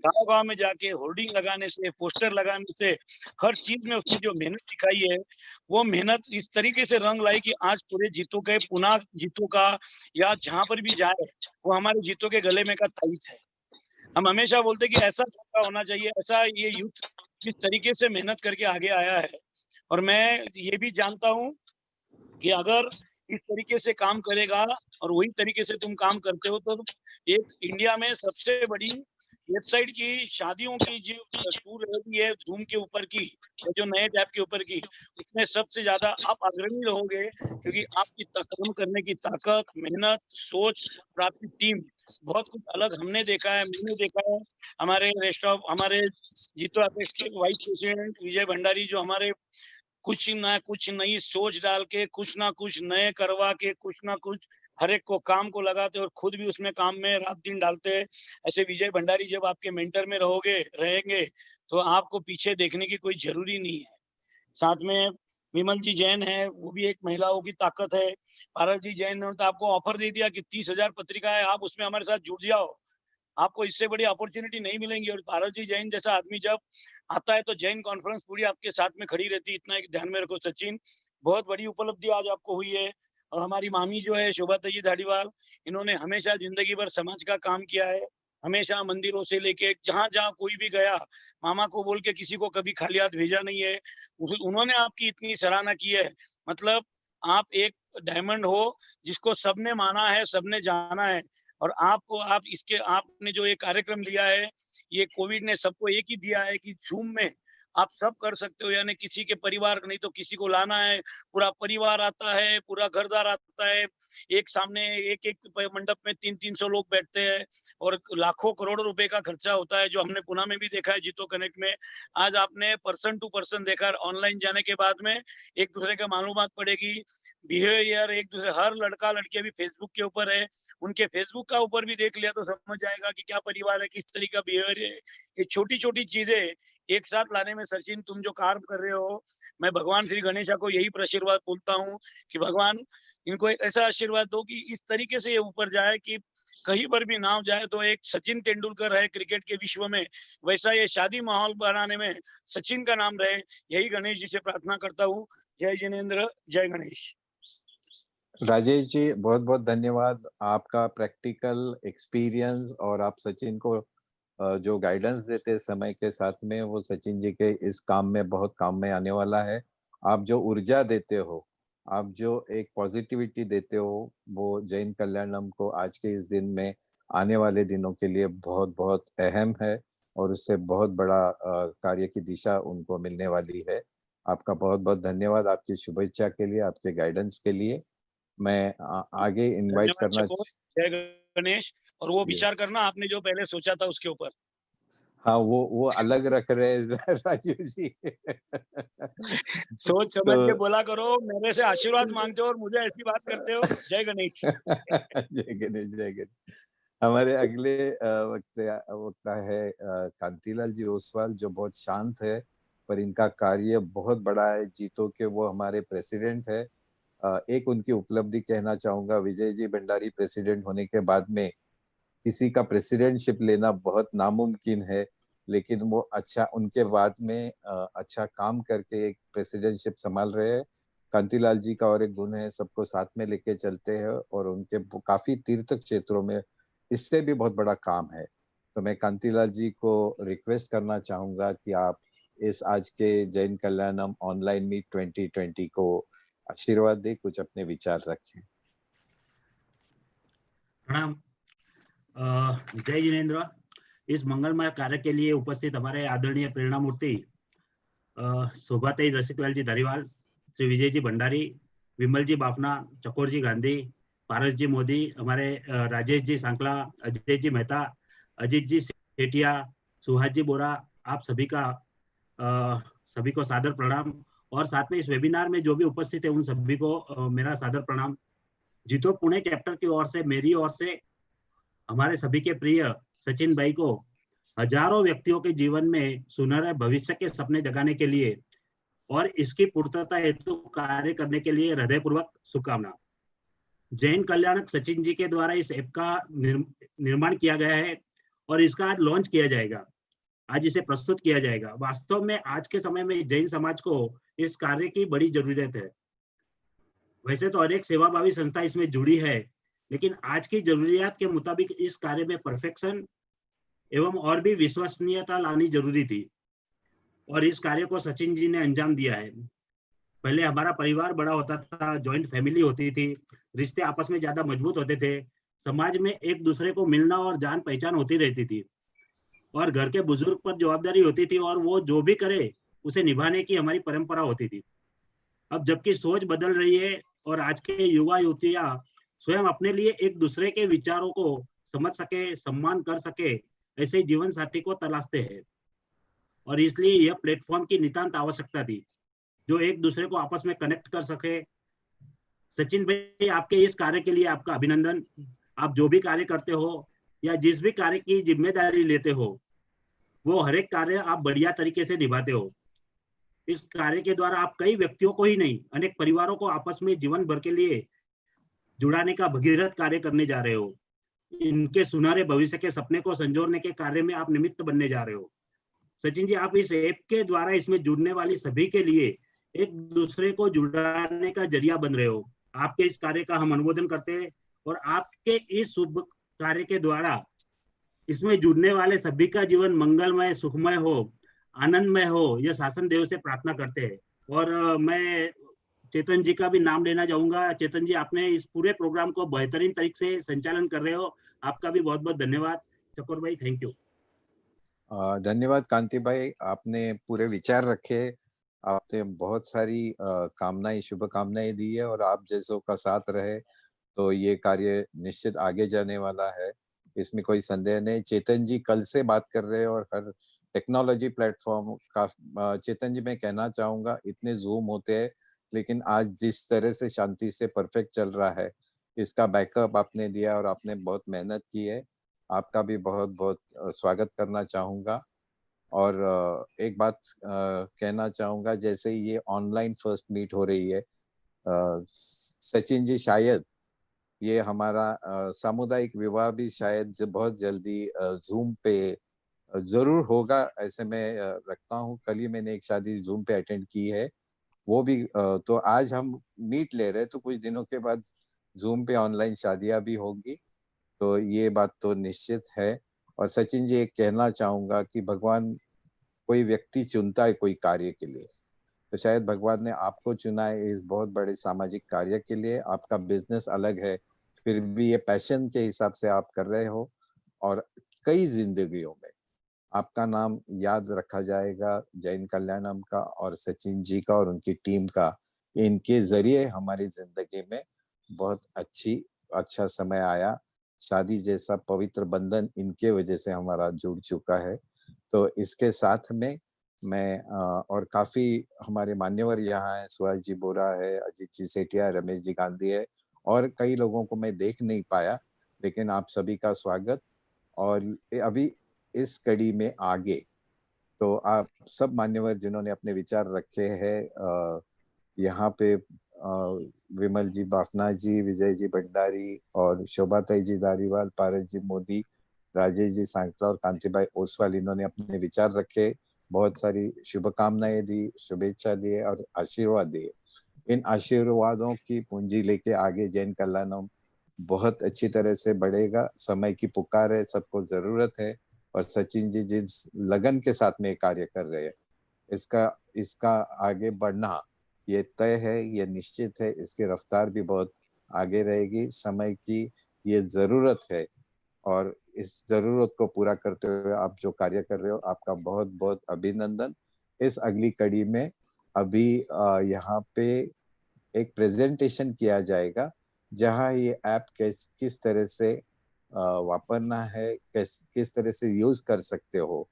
गांव-गांव में जाके होर्डिंग लगाने से, पोस्टर लगाने से, हर चीज में उसने जो मेहनत दिखाई है, वो मेहनत इस तरीके से रंग लाई कि आज पूरे जीतो के पुनः जीतो का या जहां पर भी जाए वो हमारे जीतो के गले में का ताईत है। हम हमेशा बोलते कि ऐसा होना चाहिए, ऐसा ये यूथ इस तरीके से मेहनत करके आगे आया है। और मैं ये भी जानता हूँ कि अगर इस तरीके से काम करेगा और वही तरीके से तुम काम करते हो तो एक इंडिया में सबसे बड़ी वेबसाइट की शादियों की जो टूर रहती है जूम के ऊपर की, जो नए टैब के ऊपर की, उसमें सबसे ज्यादा आप अग्रणी रहोगे, क्योंकि आपकी काम करने की ताकत, मेहनत, सोच और आपकी टीम बहुत कुछ अलग हमने देखा है, मैंने देखा है। हमारे जीतो अपेक्स के वाइस प्रेसिडेंट विजय भंडारी, जो हमारे कुछ ना कुछ नई सोच डाल के, कुछ ना कुछ नए करवा के, कुछ ना कुछ हर एक को काम को लगाते और खुद भी उसमें काम में रात दिन डालते हैं। ऐसे विजय भंडारी जब आपके मेंटर में रहेंगे तो आपको पीछे देखने की कोई जरूरी नहीं है। साथ में विमल जी जैन है, वो भी एक महिलाओं की ताकत है। पारस जी जैन ने तो आपको ऑफर दे दिया कि 30,000 पत्रिका है, आप उसमें हमारे साथ जुड़ जाओ, आपको इससे बड़ी अपॉर्चुनिटी नहीं मिलेंगी। और पारस जी जैन जैसा आदमी जब आता है तो जैन कॉन्फ्रेंस पूरी आपके साथ में खड़ी रहती है। इतना एक ध्यान में रखो सचिन, बहुत बड़ी उपलब्धि आज आपको हुई है। और हमारी मामी जो है शोभा तजी धारीवाल, इन्होंने हमेशा जिंदगी भर समाज का काम किया है, हमेशा मंदिरों से लेके जहां जहां कोई भी गया, मामा को बोल के किसी को कभी खाली हाथ भेजा नहीं है। उन्होंने आपकी इतनी सराहना की है। मतलब आप एक डायमंड हो जिसको सबने माना है, सबने जाना है। और आपने जो ये कार्यक्रम लिया है, ये कोविड ने सबको एक ही दिया है कि जूम में आप सब कर सकते हो। यानी किसी के परिवार नहीं तो किसी को लाना है, पूरा परिवार आता है, पूरा घरदार आता है, एक सामने एक मंडप में 300-300 लोग बैठते हैं और लाखों करोड़ों रुपए का खर्चा होता है, जो हमने पुणे में भी देखा है जीतो कनेक्ट में। आज आपने पर्सन टू पर्सन देखा, ऑनलाइन जाने के बाद में एक दूसरे का मालूमात पड़ेगी, बिहेवियर एक दूसरे, हर लड़का लड़की अभी फेसबुक के ऊपर है, उनके फेसबुक का ऊपर भी देख लिया तो समझ जाएगा कि क्या परिवार है, किस तरीके का बिहेवियर है। ये छोटी छोटी चीजें एक साथ लाने में सचिन, तुम जो कार्य कर रहे हो, मैं भगवान श्री गणेशा को यही आशीर्वाद बोलता हूँ कि भगवान इनको एक ऐसा आशीर्वाद दो कि इस तरीके से ये ऊपर जाए कि कहीं पर भी नाम जाए तो एक सचिन तेंदुलकर है क्रिकेट के विश्व में, वैसा ये शादी माहौल बनाने में सचिन का नाम रहे। यही गणेश जी से प्रार्थना करता हूँ। जय जिनेंद्र, जय गणेश। राजेश जी बहुत बहुत धन्यवाद, आपका प्रैक्टिकल एक्सपीरियंस और आप सचिन को जो गाइडेंस देते समय के साथ में, वो सचिन जी के इस काम में बहुत काम में आने वाला है। आप जो ऊर्जा देते हो, आप जो एक पॉजिटिविटी देते हो, वो जैन कल्याणम को आज के इस दिन में आने वाले दिनों के लिए बहुत बहुत अहम है और उससे बहुत बड़ा कार्य की दिशा उनको मिलने वाली है। आपका बहुत बहुत धन्यवाद, आपकी शुभेच्छा के लिए, आपके गाइडेंस के लिए। मैं आगे इनवाइट करना। जय गणेश। और वो विचार करना आपने जो पहले सोचा था उसके ऊपर। हाँ, वो अलग रख रहे हैं राजू जी। सोच समझ के बोला करो, मेरे से आशीर्वाद मांगते हो और मुझे ऐसी बात करते हो। जय गणेश। जय गणेश, जय गणेश। हमारे अगले वक्ता है कांतिलाल जी ओसवाल, जो बहुत शांत है पर इनका कार्य बहुत बड़ा है। जीतो के वो हमारे प्रेसिडेंट है। एक उनकी उपलब्धि कहना चाहूंगा, विजय जी भंडारी प्रेसिडेंट होने के बाद में किसी का प्रेसिडेंटशिप लेना बहुत नामुमकिन है, लेकिन वो अच्छा उनके बाद में अच्छा काम करके एक प्रेसिडेंटशिप संभाल रहे हैं। कांतिलाल जी का और एक गुण है, सबको साथ में लेके चलते हैं और उनके काफी तीर्थ क्षेत्रों में इससे भी बहुत बड़ा काम है। तो मैं कांतिलाल जी को रिक्वेस्ट करना चाहूंगा कि आप इस आज के जैन कल्याणम ऑनलाइन मीट 2020 को आशीर्वाद दे, कुछ अपने विचार रखें। प्रणाम। जय जिनेंद्र। इस मंगलमय कार्य के लिए उपस्थित हमारे आदरणीय प्रेरणा मूर्ति शोभा तेज रसिकलाल जी धारीवाल, श्री विजय जी भंडारी, विमल जी बाफना, चकोर जी गांधी, पारस जी मोदी, हमारे राजेश जी सांकला, अजय जी मेहता, अजीत जी सेठिया, सुहास जी बोरा, आप सभी को सादर प्रणाम। और साथ में इस वेबिनार में जो भी उपस्थित है उन सभी को मेरा सादर प्रणाम। जीतो पुणे चैप्टर की ओर से, मेरी ओर से, हमारे सभी के प्रिय सचिन भाई को हजारों व्यक्तियों के जीवन में सुनहरे भविष्य के सपने जगाने के लिए और इसकी पूर्तता हेतु कार्य करने के लिए हृदयपूर्वक शुभकामना। जैन कल्याणक सचिन जी के द्वारा इस ऐप का निर्माण किया गया है और इसका आज लॉन्च किया जाएगा, आज इसे प्रस्तुत किया जाएगा। वास्तव में आज के समय में जैन समाज को इस कार्य की बड़ी जरूरत है। वैसे तो हर एक सेवाभावी संस्था इसमें जुड़ी है, लेकिन आज की जरूरियात के मुताबिक इस कार्य में परफेक्शन एवं और भी विश्वसनीयता लानी जरूरी थी और इस कार्य को सचिन जी ने अंजाम दिया है। पहले हमारा परिवार बड़ा होता था, जॉइंट फैमिली होती थी, रिश्ते आपस में ज्यादा मजबूत होते थे, समाज में एक दूसरे को मिलना और जान पहचान होती रहती थी। और घर के बुजुर्ग पर जवाबदारी होती थी और वो जो भी करे उसे निभाने की हमारी परंपरा होती थी। अब जबकि सोच बदल रही है और आज के युवा युवतियां स्वयं अपने लिए एक दूसरे के विचारों को समझ सके, सम्मान कर सके, ऐसे ही जीवन साथी को तलाशते हैं। और इसलिए यह प्लेटफॉर्म की नितांत आवश्यकता थी जो एक दूसरे को आपस में कनेक्ट कर सके। सचिन भाई, आपके इस कार्य के लिए आपका अभिनंदन। आप जो भी कार्य करते हो या जिस भी कार्य की जिम्मेदारी लेते हो, वो हर एक कार्य आप बढ़िया तरीके से निभाते हो। इस कार्य के द्वारा आप कई व्यक्तियों को ही नहीं, अनेक परिवारों को आपस में जीवन भर के लिए जुड़ाने का भगीरथ कार्य करने जा रहे हो। इनके सुनहरे भविष्य के सपने को संजोने के कार्य में आप निमित्त बनने जा रहे हो। सचिन जी, आप इस ऐप के द्वारा इसमें जुड़ने वाली सभी के लिए एक दूसरे को जुड़ाने का जरिया बन रहे हो। आपके इस कार्य का हम अनुमोदन करते हैं और आपके इस शुभ कार्य के द्वारा इसमें जुड़ने वाले सभी का जीवन मंगलमय, सुखमय हो, आनंदमय हो, यह शासन देव से प्रार्थना करते हैं। और मैं चेतन जी का भी नाम लेना चाहूंगा। चेतन जी, आपने इस पूरे प्रोग्राम को बेहतरीन तरीके से संचालन कर रहे हो, आपका भी बहुत बहुत धन्यवाद। चकोर भाई, थैंक यू। धन्यवाद कांति भाई, आपने पूरे विचार रखे, आपने बहुत सारी कामनाएं, शुभकामनाएं दी है और आप जैसों का साथ रहे तो ये कार्य निश्चित आगे जाने वाला है, इसमें कोई संदेह नहीं। चेतन जी कल से बात कर रहे हैं और हर टेक्नोलॉजी प्लेटफॉर्म का चेतन जी मैं कहना चाहूंगा, इतने जूम होते हैं लेकिन आज जिस तरह से शांति से परफेक्ट चल रहा है, इसका बैकअप आपने दिया और आपने बहुत मेहनत की है। आपका भी बहुत बहुत स्वागत करना चाहूंगा। और एक बात कहना चाहूंगा, जैसे ये ऑनलाइन फर्स्ट मीट हो रही है, सचिन जी शायद ये हमारा सामुदायिक विवाह भी शायद बहुत जल्दी जूम पे जरूर होगा, ऐसे मैं रखता हूँ। कल ही मैंने एक शादी जूम पे अटेंड की है, वो भी तो आज हम मीट ले रहे हैं तो कुछ दिनों के बाद जूम पे ऑनलाइन शादियां भी होंगी, तो ये बात तो निश्चित है। और सचिन जी, एक कहना चाहूंगा कि भगवान कोई व्यक्ति चुनता है कोई कार्य के लिए, तो शायद भगवान ने आपको चुना है इस बहुत बड़े सामाजिक कार्य के लिए। आपका बिजनेस अलग है, फिर भी ये पैशन के हिसाब से आप कर रहे हो और कई जिंदगियों में आपका नाम याद रखा जाएगा, जैन कल्याणम का और सचिन जी का और उनकी टीम का। इनके जरिए हमारी जिंदगी में बहुत अच्छा समय आया, शादी जैसा पवित्र बंधन इनके वजह से हमारा जुड़ चुका है। तो इसके साथ में मैं और काफी हमारे मान्यवर यहाँ है, सुभाष जी बोरा है, अजीत जी सेठिया, रमेश जी गांधी है और कई लोगों को मैं देख नहीं पाया, लेकिन आप सभी का स्वागत। और अभी इस कड़ी में आगे तो आप सब मान्यवर जिन्होंने अपने विचार रखे हैं यहाँ पे, विमल जी बाफना जी, विजय जी भंडारी और शोभाताई जी धारीवाल, पारस जी मोदी, राजेश जी सांकला और कांतिभाई ओसवाल, इन्होंने अपने विचार रखे, बहुत सारी शुभकामनाएं दी, शुभेच्छा दिए और आशीर्वाद दिए। इन आशीर्वादों की पूंजी लेके आगे जैन कल्याणम बहुत अच्छी तरह से बढ़ेगा। समय की पुकार है, सबको जरूरत है और सचिन जी जिस लगन के साथ में कार्य कर रहे हैं, इसका आगे बढ़ना ये तय है, ये निश्चित है। इसकी रफ्तार भी बहुत आगे रहेगी, समय की ये जरूरत है और इस जरूरत को पूरा करते हुए आप जो कार्य कर रहे हो, आपका बहुत बहुत अभिनंदन। इस अगली कड़ी में अभी यहाँ पे एक प्रेजेंटेशन किया जाएगा जहाँ ये ऐप किस तरह से वापरना है, किस तरह से यूज कर सकते हो।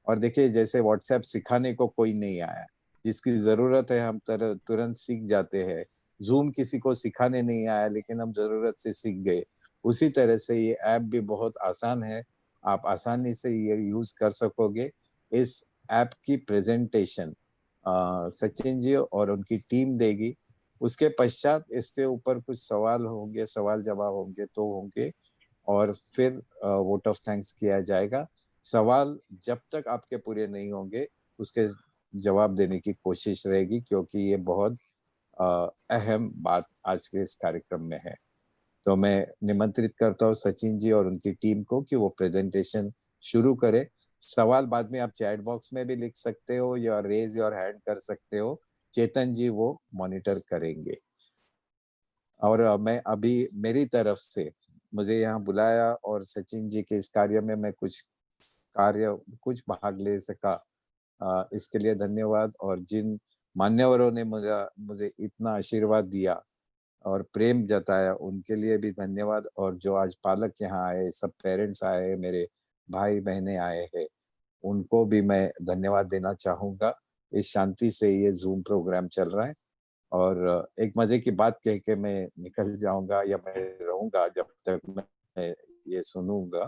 और देखिए, जैसे व्हाट्सएप सिखाने को कोई नहीं आया, जिसकी जरूरत है हम तुरंत सीख जाते हैं। जूम किसी को सिखाने नहीं आया लेकिन हम जरूरत से सीख गए। उसी तरह से ये ऐप भी बहुत आसान है, आप आसानी से ये यूज कर सकोगे। इस ऐप की प्रेजेंटेशन सचिन जी और उनकी टीम देगी, उसके पश्चात इसके ऊपर कुछ सवाल होंगे, सवाल जवाब होंगे तो होंगे और फिर वोट ऑफ थैंक्स किया जाएगा। सवाल जब तक आपके पूरे नहीं होंगे उसके जवाब देने की कोशिश रहेगी, क्योंकि ये बहुत अहम बात आज के इस कार्यक्रम में है। तो मैं निमंत्रित करता हूँ सचिन जी और उनकी टीम को कि वो प्रेजेंटेशन शुरू करे। सवाल बाद में आप चैट बॉक्स में भी लिख सकते हो या रेज योर हैंड कर सकते हो, चेतन जी वो मॉनिटर करेंगे। और मैं अभी मेरी तरफ से मुझे यहाँ बुलाया और सचिन जी के इस कार्य में मैं कुछ कार्य कुछ भाग ले सका, इसके लिए धन्यवाद। और जिन मान्यवरों ने मुझे इतना आशीर्वाद दिया और प्रेम जताया, उनके लिए भी धन्यवाद। और जो आज पालक यहाँ आए, सब पेरेंट्स आए, मेरे भाई बहनें आए हैं, उनको भी मैं धन्यवाद देना चाहूँगा। इस शांति से ये ज़ूम प्रोग्राम चल रहा है। और एक मज़े की बात कह के मैं निकल जाऊँगा, या मैं रहूँगा जब तक मैं ये सुनूँगा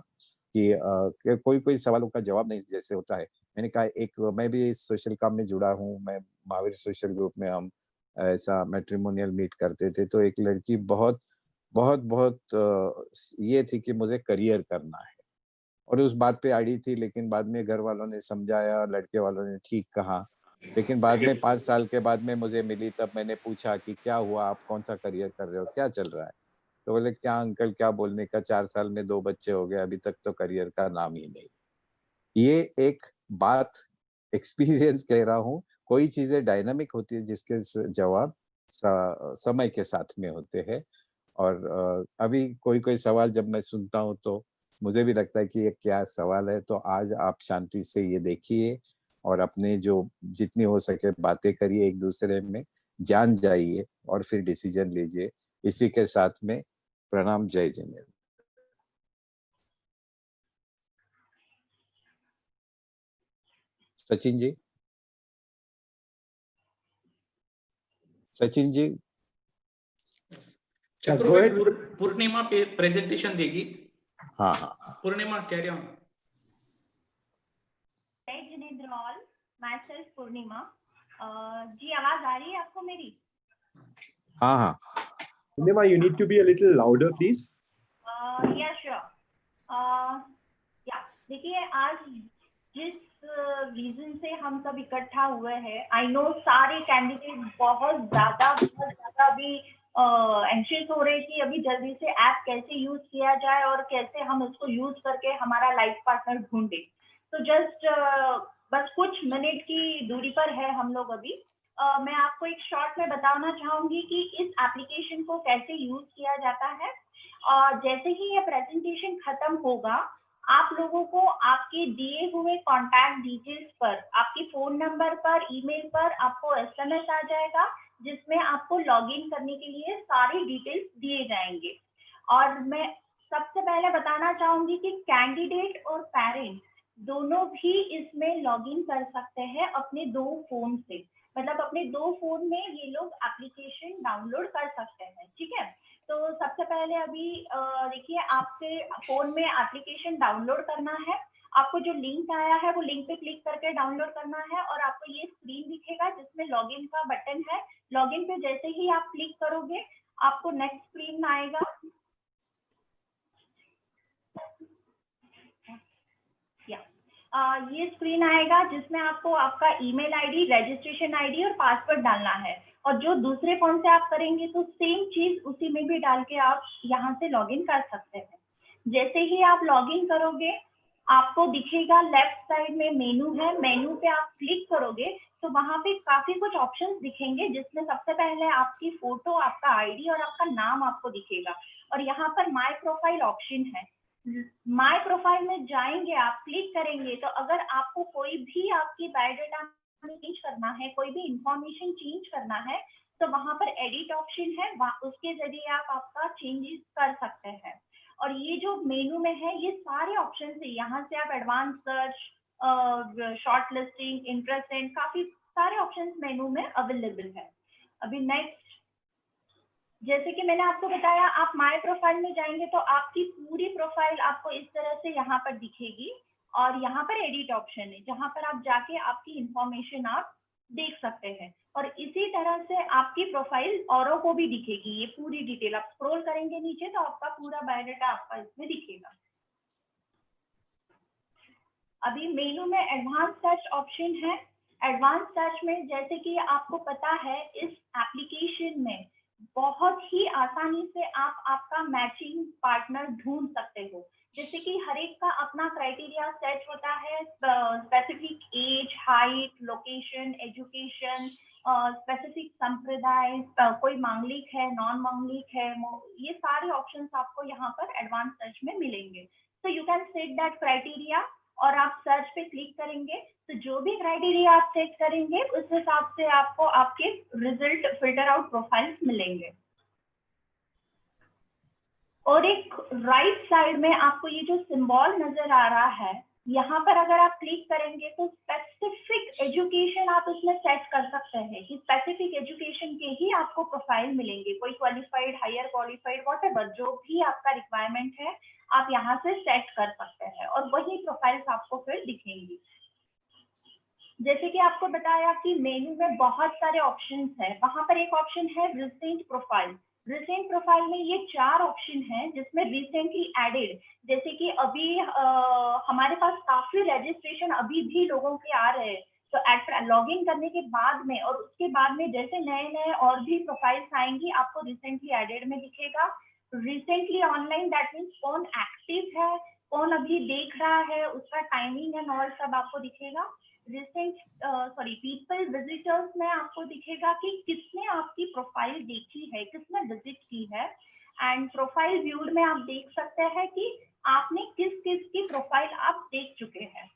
कि कोई सवालों का जवाब नहीं जैसे होता है। मैंने कहा, मैं भी इस सोशल काम में जुड़ा हूँ, मैं महावीर सोशल ग्रुप में हम ऐसा मैट्रिमोनियल मीट करते थे। तो एक लड़की बहुत ये थी कि मुझे करियर करना है, और उस बात पे अड़ी थी, लेकिन बाद में घर वालों ने समझाया, लड़के वालों ने ठीक कहा। लेकिन बाद में 5 साल के बाद में मुझे मिली, तब मैंने पूछा कि क्या हुआ, आप कौन सा करियर कर रहे हो, क्या चल रहा है? तो बोले, क्या अंकल क्या बोलने का, 4 साल में 2 बच्चे हो गए, अभी तक तो करियर का नाम ही नहीं। ये एक बात एक्सपीरियंस कह रहा हूँ। कोई चीजें डायनामिक होती है जिसके जवाब समय के साथ में होते हैं। और अभी कोई सवाल जब मैं सुनता हूँ तो मुझे भी लगता है कि ये क्या सवाल है। तो आज आप शांति से ये देखिए और अपने जो जितनी हो सके बातें करिए, एक दूसरे में जान जाइए और फिर डिसीजन लीजिए। इसी के साथ में प्रणाम, जय जिनेन्द्र। सचिन जी, सचिन जी। पूर्णिमा पे प्रेजेंटेशन देगी। हाँ हाँ, पूर्णिमा कैरी ऑन। जय जिनेन्द्र ऑल, माय सेल्फ पूर्णिमा। जी आवाज आ रही है आपको मेरी? हाँ हाँ। Purnima, you need to be a little louder, please. Yeah, sure. देखिए, आज जिस रीजन से हम सब इकट्ठा हुए हैं, आई नो सारे कैंडिडेट बहुत ज्यादा अभी एंशियस हो रहे कि अभी जल्दी से ऐप कैसे यूज किया जाए और कैसे हम इसको यूज करके हमारा लाइफ पार्टनर ढूंढे। तो जस्ट बस कुछ मिनट की दूरी पर है हम लोग अभी। मैं आपको एक शॉर्ट में बताना चाहूंगी कि इस एप्लीकेशन को कैसे यूज किया जाता है। और जैसे ही ये प्रेजेंटेशन खत्म होगा, आप लोगों को आपके दिए हुए कॉन्टैक्ट डिटेल्स पर, आपके फोन नंबर पर, ईमेल पर आपको एसएमएस आ जाएगा, जिसमें आपको लॉगिन करने के लिए सारे डिटेल्स दिए जाएंगे। और मैं सबसे पहले बताना चाहूंगी कि कैंडिडेट और पेरेंट दोनों भी इसमें लॉगिन कर सकते हैं अपने 2 फोन से। मतलब अपने 2 फोन में ये लोग एप्लीकेशन डाउनलोड कर सकते हैं, ठीक है। तो सबसे पहले अभी देखिए, आपके फोन में एप्लीकेशन डाउनलोड करना है। आपको जो लिंक आया है वो लिंक पे क्लिक करके डाउनलोड करना है और आपको ये स्क्रीन दिखेगा जिसमें लॉगिन का बटन है। लॉगिन पे जैसे ही आप क्लिक करोगे, आपको नेक्स्ट स्क्रीन आएगा। ये स्क्रीन आएगा जिसमें आपको आपका ईमेल आईडी, रजिस्ट्रेशन आईडी और पासवर्ड डालना है। और जो दूसरे फोन से आप करेंगे तो सेम चीज उसी में भी डाल के आप यहाँ से लॉगिन कर सकते हैं। जैसे ही आप लॉगिन करोगे, आपको दिखेगा लेफ्ट साइड में मेनू है। मेनू पे आप क्लिक करोगे तो वहां पे काफी कुछ ऑप्शंस दिखेंगे, जिसमें सबसे पहले आपकी फोटो, आपका आईडी और आपका नाम आपको दिखेगा। और यहाँ पर माय प्रोफाइल ऑप्शन है। माय प्रोफाइल में जाएंगे, आप क्लिक करेंगे तो अगर आपको कोई भी आपकी बायोडाटा में चेंज करना है, कोई भी इंफॉर्मेशन चेंज करना है, तो वहां पर एडिट ऑप्शन है, उसके जरिए आप आपका चेंजेस कर सकते हैं। और ये जो मेनू में है, ये सारे ऑप्शन है। यहाँ से आप advance search, short listing, interested, काफी सारे ऑप्शन मेनू में अवेलेबल है। अभी नेक्स्ट, जैसे कि मैंने आपको बताया, आप माय प्रोफाइल में जाएंगे तो आपकी पूरी प्रोफाइल आपको इस तरह से यहाँ पर दिखेगी। और यहाँ पर एडिट ऑप्शन है, जहाँ पर आप जाके आपकी इंफॉर्मेशन आप देख सकते हैं। और इसी तरह से आपकी प्रोफाइल औरों को भी दिखेगी, ये पूरी डिटेल। आप स्क्रॉल करेंगे नीचे तो आपका पूरा बायोडाटा आपका इसमें दिखेगा। अभी मेनू में एडवांस सर्च ऑप्शन है। एडवांस सर्च में, जैसे कि आपको पता है, इस एप्लीकेशन में बहुत ही आसानी से आप आपका मैचिंग पार्टनर ढूंढ सकते हो। जैसे कि हर एक का अपना क्राइटेरिया सेट होता है, specific age, height, location, education, specific संप्रदाय, कोई मांगलिक है, नॉन मांगलिक है, ये सारे ऑप्शंस आपको यहाँ पर एडवांस सर्च में मिलेंगे। So you can set that criteria और आप सर्च पे क्लिक करेंगे तो जो भी क्राइटेरिया आप सेट करेंगे उस हिसाब से आपको आपके रिजल्ट फिल्टर आउट प्रोफाइल्स मिलेंगे। और एक राइट साइड में आपको ये जो सिंबल नजर आ रहा है, यहाँ पर अगर आप क्लिक करेंगे तो स्पेसिफिक एजुकेशन आप इसमें सेट कर सकते हैं कि स्पेसिफिक एजुकेशन के ही आपको प्रोफाइल मिलेंगे। कोई क्वालिफाइड, हायर क्वालिफाइड, व्हाटएवर जो भी आपका रिक्वायरमेंट है आप यहाँ से सेट कर सकते हैं और वही प्रोफाइल्स आपको फिर दिखेंगी। जैसे कि आपको बताया कि मेन्यू में बहुत सारे ऑप्शंस हैं, वहां पर एक ऑप्शन है रिसेंट प्रोफाइल। रिसेंट प्रोफाइल में ये 4 ऑप्शन हैं जिसमें रिसेंटली एडेड, जैसे कि अभी हमारे पास काफी रजिस्ट्रेशन अभी भी लोगों के आ रहे हैं, तो लॉगिन करने के बाद में और उसके बाद में जैसे नए नए और भी प्रोफाइल्स आएंगी आपको रिसेंटली एडेड में दिखेगा। रिसेंटली ऑनलाइन दैट मीन्स कौन एक्टिव है, कौन अभी देख रहा है, उसका टाइमिंग एंड ऑल सब आपको दिखेगा। पीपल विजिटर्स में आपको दिखेगा कि किसने आपकी प्रोफाइल देखी है, किसने विजिट की है। एंड प्रोफाइल व्यूड में आप देख सकते हैं कि आपने किस किस की प्रोफाइल आप देख चुके हैं।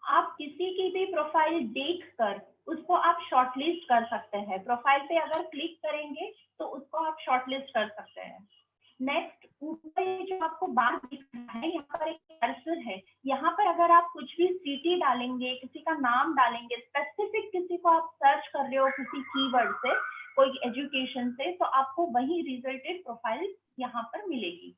आप किसी की भी प्रोफाइल देखकर उसको आप शॉर्टलिस्ट कर सकते हैं। प्रोफाइल पे अगर क्लिक करेंगे तो उसको आप शॉर्टलिस्ट कर सकते हैं। नेक्स्ट, ऊपर जो आपको बार दिख रहा है, यहाँ पर एक कर्सर है, यहाँ पर अगर आप कुछ भी सिटी डालेंगे, किसी का नाम डालेंगे, स्पेसिफिक किसी को आप सर्च कर रहे हो किसी कीवर्ड से, कोई एजुकेशन से, तो आपको वही रिजल्टेड प्रोफाइल यहाँ पर मिलेगी।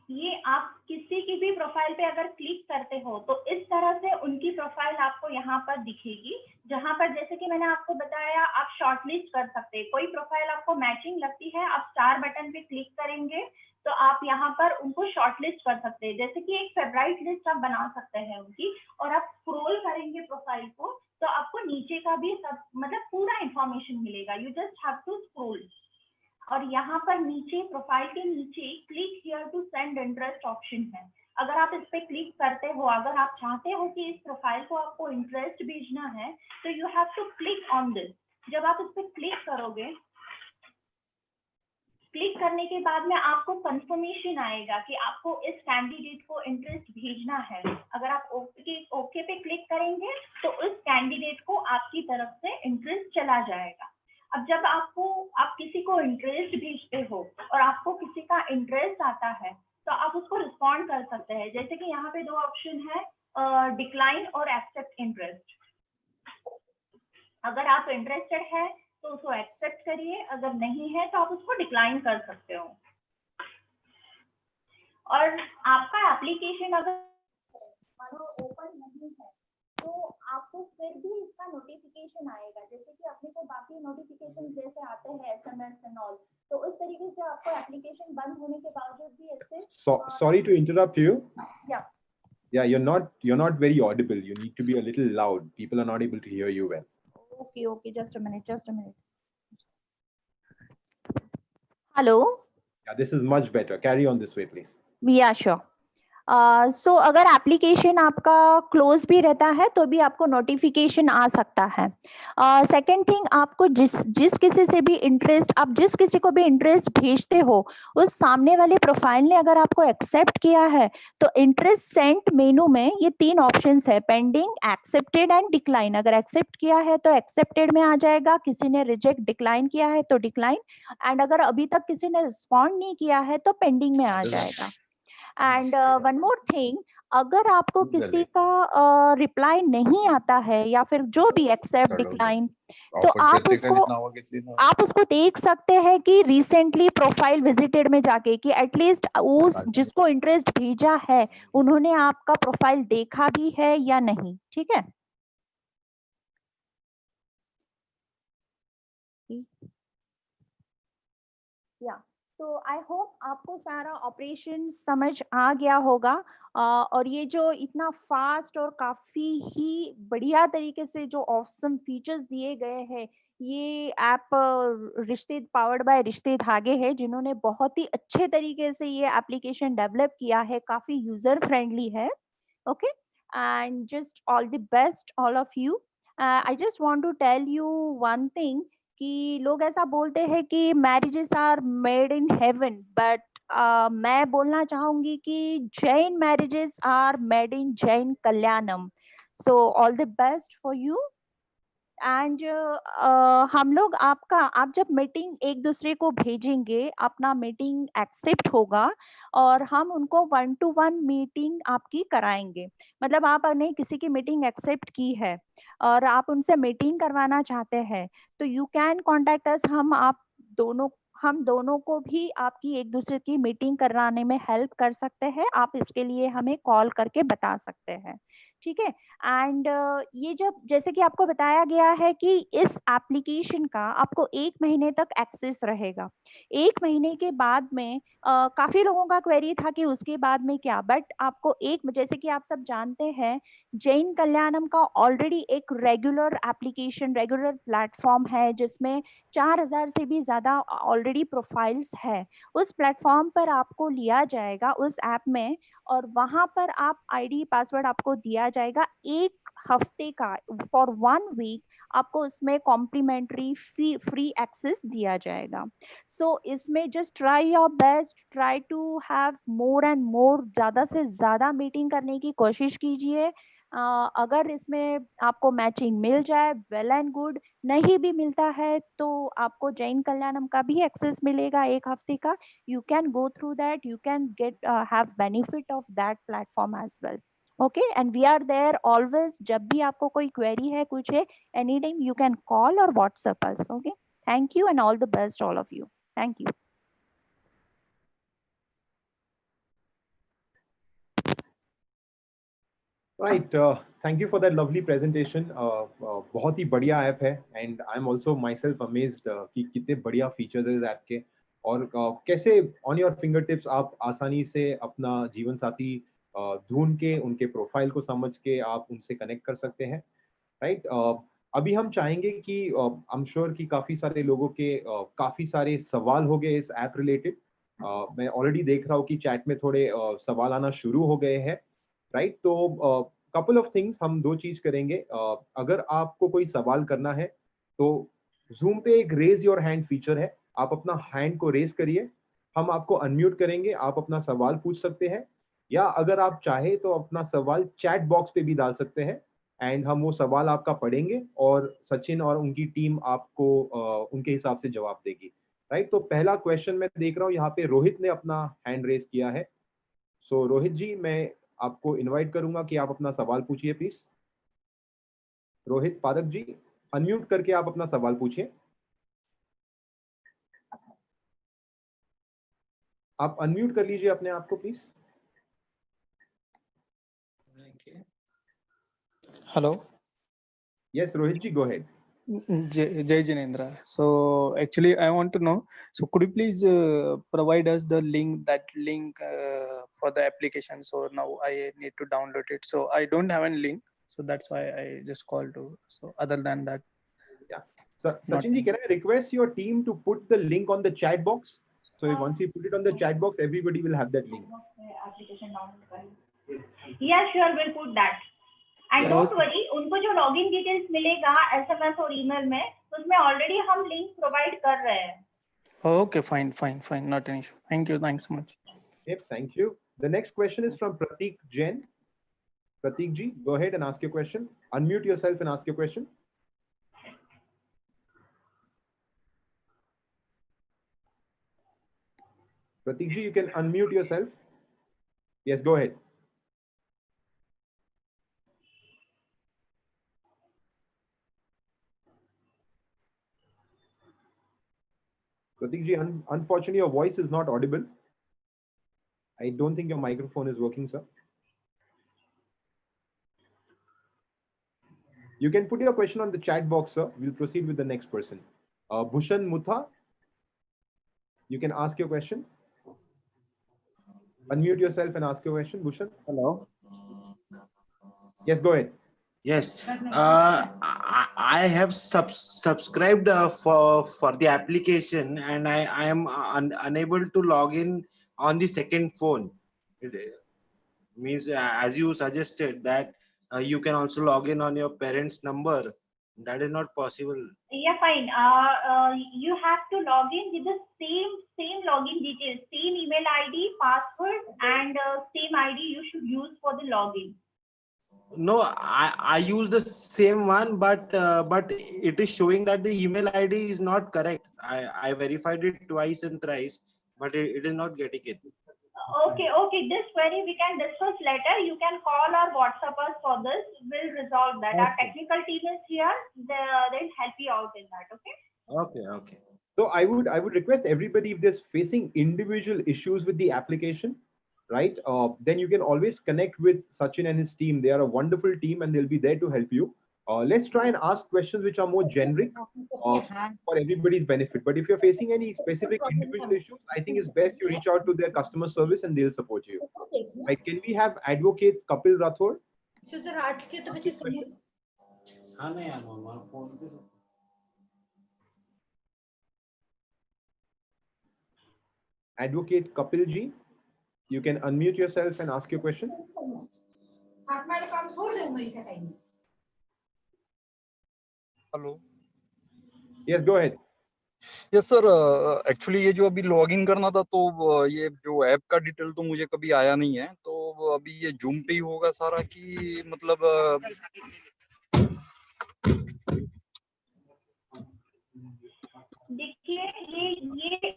ये आप किसी की भी प्रोफाइल पे अगर क्लिक करते हो तो इस तरह से उनकी प्रोफाइल आपको यहाँ पर दिखेगी, जहां पर जैसे कि मैंने आपको बताया आप शॉर्टलिस्ट कर सकते हैं। कोई प्रोफाइल आपको मैचिंग लगती है, आप स्टार बटन पे क्लिक करेंगे तो आप यहाँ पर उनको शॉर्टलिस्ट कर सकते हैं। जैसे कि एक फेवरेट लिस्ट आप बना सकते हैं उनकी, और आप स्क्रॉल करेंगे प्रोफाइल को तो आपको नीचे का भी सब मतलब पूरा इंफॉर्मेशन मिलेगा। You just have to scroll. और यहाँ पर नीचे प्रोफाइल के नीचे click here to send interest option है। अगर आप इस पे क्लिक करते हो, अगर आप चाहते हो कि इस प्रोफाइल को आपको इंटरेस्ट भेजना है तो you have to click on this. जब आप इस पे क्लिक करोगे, क्लिक करने के बाद में आपको कंफर्मेशन आएगा कि आपको इस कैंडिडेट को इंटरेस्ट भेजना है। अगर आप ओके पे क्लिक करेंगे तो उस कैंडिडेट को आपकी तरफ से इंटरेस्ट चला जाएगा। अब जब आप किसी को इंटरेस्ट भेजते हो और आपको किसी का इंटरेस्ट आता है तो आप उसको रिस्पॉन्ड कर सकते हैं। जैसे कि यहाँ पे 2 ऑप्शन है, डिक्लाइन और एक्सेप्ट इंटरेस्ट। अगर आप इंटरेस्टेड है तो उसको एक्सेप्ट करिए, अगर नहीं है तो आप उसको डिक्लाइन कर सकते हो। और आपका एप्लीकेशन अगर ओपन नहीं है तो आपको फिर भी इसका नोटिफिकेशन आएगा, जैसे कि अपने को बाकी नोटिफिकेशन जैसे आते हैं SMS एंड ऑल, तो उस तरीके से आपको एप्लीकेशन बंद होने के बावजूद भी इससे Sorry to interrupt you. Yeah, you're not very audible. You need to be a little loud. People are not able to hear you well. okay, just a minute. Hello. Yeah, this is much better. Carry on this way, please. Yeah, sure. सो अगर application आपका close भी रहता है तो भी आपको notification आ सकता है। सेकेंड थिंग, आपको जिस किसी से भी इंटरेस्ट, आप जिस किसी को भी इंटरेस्ट भेजते हो उस सामने वाले प्रोफाइल ने अगर आपको एक्सेप्ट किया है तो इंटरेस्ट सेंट मेनू में ये 3 ऑप्शंस है, पेंडिंग, एक्सेप्टेड एंड डिक्लाइन। अगर एक्सेप्ट किया है तो एक्सेप्टेड में आ जाएगा, किसी ने रिजेक्ट डिक्लाइन किया है तो डिक्लाइन, एंड अगर अभी तक किसी ने रिस्पॉन्ड नहीं किया है तो पेंडिंग में आ जाएगा। एंड वन मोर थिंग, अगर आपको किसी का रिप्लाई नहीं आता है या फिर जो भी एक्सेप्ट डिक्लाइन, तो आप उसको देख सकते हैं कि रिसेंटली प्रोफाइल विजिटेड में जाके कि एटलीस्ट उस जिसको इंटरेस्ट भेजा है उन्होंने आपका प्रोफाइल देखा भी है या नहीं। ठीक है, या तो आई होप आपको सारा ऑपरेशन समझ आ गया होगा। और ये जो इतना फास्ट और काफ़ी ही बढ़िया तरीके से जो ऑसम फीचर्स दिए गए हैं, ये ऐप रिश्ते पावर्ड बाय रिश्ते धागे है, जिन्होंने बहुत ही अच्छे तरीके से ये एप्लीकेशन डेवलप किया है, काफ़ी यूज़र फ्रेंडली है। Okay, and just all the best all of you. I just want to tell you one thing कि लोग ऐसा बोलते हैं कि marriages are made in heaven, but मैं बोलना चाहूंगी कि Jain marriages are made in Jain Kalyanam. So all the best for you. And हम लोग आप जब मीटिंग एक दूसरे को भेजेंगे, अपना मीटिंग एक्सेप्ट होगा और हम उनको 1-to-1 मीटिंग आपकी कराएंगे. मतलब आपने किसी की मीटिंग एक्सेप्ट की है और आप उनसे मीटिंग करवाना चाहते हैं, तो यू कैन कॉन्टेक्ट अस. हम दोनों को भी आपकी एक दूसरे की मीटिंग कराने में हेल्प कर सकते हैं. आप इसके लिए हमें कॉल करके बता सकते हैं. ठीक है. एंड ये जब जैसे कि आपको बताया गया है कि इस एप्लीकेशन का आपको 1 महीने तक एक्सेस रहेगा. 1 महीने के बाद में काफी लोगों का क्वेरी था कि उसके बाद में क्या, बट आपको जैसे कि आप सब जानते हैं, जैन कल्याणम का ऑलरेडी एक रेगुलर एप्लीकेशन, रेगुलर प्लेटफॉर्म है जिसमें 4000 से भी ज्यादा ऑलरेडी प्रोफाइल्स है. उस प्लेटफॉर्म पर आपको लिया जाएगा उस ऐप में, और वहां पर आप आईडी पासवर्ड आपको दिया जाएगा 1 हफ्ते का. फॉर 1 वीक आपको उसमें कॉम्प्लीमेंट्री फ्री एक्सेस दिया जाएगा. सो इसमें just try your best, try to have more and more, ज्यादा से ज्यादा मीटिंग करने की कोशिश कीजिए. अगर इसमें आपको मैचिंग मिल जाए वेल एंड गुड, नहीं भी मिलता है तो आपको जैन कल्याणम का भी एक्सेस मिलेगा 1 हफ्ते का. You can go through that, you can have benefit of that platform as well. Okay, and we are there always. जब भी आपको कोई query है, कुछ है, anytime you can call or WhatsApp us. Okay, thank you and all the best all of you. Thank you. Right, thank you for that lovely presentation. बहुत ही बढ़िया app है and I'm also myself amazed कि कितने बढ़िया features है इस app के, और कैसे on your fingertips आप आसानी से अपना जीवन साथी ढूंढ के उनके प्रोफाइल को समझ के आप उनसे कनेक्ट कर सकते हैं. राइट, अभी हम चाहेंगे कि I'm sure कि काफी सारे लोगों के काफी सारे सवाल हो गए इस ऐप रिलेटेड. मैं ऑलरेडी देख रहा हूँ कि चैट में थोड़े सवाल आना शुरू हो गए हैं. राइट, तो कपल ऑफ थिंग्स हम 2 चीज करेंगे. अगर आपको कोई सवाल करना है तो जूम पे एक रेज योर हैंड फीचर है. आप अपना हैंड को रेज करिए, हम आपको अनम्यूट करेंगे, आप अपना सवाल पूछ सकते हैं, या अगर आप चाहे तो अपना सवाल चैट बॉक्स पे भी डाल सकते हैं एंड हम वो सवाल आपका पढ़ेंगे और सचिन और उनकी टीम आपको उनके हिसाब से जवाब देगी. राइट, तो पहला क्वेश्चन मैं देख रहा हूँ यहाँ पे रोहित ने अपना हैंड रेज किया है. सो रोहित जी, मैं आपको इनवाइट करूंगा कि आप अपना सवाल पूछिए प्लीज. रोहित पारक जी, अनम्यूट करके आप अपना सवाल पूछिए. आप अनम्यूट कर लीजिए अपने आप को please. Hello. Yes, Rohit ji, go ahead. Jai Jinendra. So actually I want to know, so could you please provide us the link for the application? So now I need to download it. So I don't have any link, so that's why I just called to. So other than that, yeah. So Sachin ji, can I request your team to put the link on the chat box? So once you put it on the chat box, everybody will have that link. Yeah, sure, we'll put that. And don't worry, उनको जो login details मिलेगा SMS और email में, तो उसमें already हम link provide कर रहे हैं. Okay, fine, not an issue. Thank you, thanks so much. Yep, thank you. The next question is from Pratik Jain. Pratik ji, go ahead and ask your question. Unmute yourself and ask your question. Pratik ji, you can unmute yourself. Yes, go ahead. Pratik ji, unfortunately, your voice is not audible. I don't think your microphone is working, sir. You can put your question on the chat box, sir. We'll proceed with the next person. Bhushan Mutha, you can ask your question. Unmute yourself and ask your question, Bhushan. Hello. Yes, go ahead. Yes, I have subscribed for the application, and I am unable to log in on the second phone. It means as you suggested that you can also log in on your parents' number. That is not possible. Yeah, fine. You have to log in with the same login details, same email ID, password, and same ID you should use for the login. No, I use the same one, but it is showing that the email ID is not correct. I verified it twice and thrice, but it is not getting it. Okay. This query we can discuss later. You can call or WhatsApp us for this. We'll resolve that. Our technical team is here. They'll help you out in that. Okay. Okay. So I would request everybody, if they're facing individual issues with the application, right, then you can always connect with Sachin and his team. They are a wonderful team and they'll be there to help you. Let's try and ask questions which are more generic for everybody's benefit. But if you're facing any specific individual issues, I think it's best you reach out to their customer service and they'll support you. Right? Can we have Advocate Kapil Rathore? Advocate Kapil ji, you can unmute yourself and ask your question. Hello, Yes, go ahead. Yes sir, actually ये जो अभी login करना था, तो ये जो app का detail तो मुझे कभी आया नहीं है, तो अभी ये जूम पे ही होगा सारा कि मतलब देखिए ये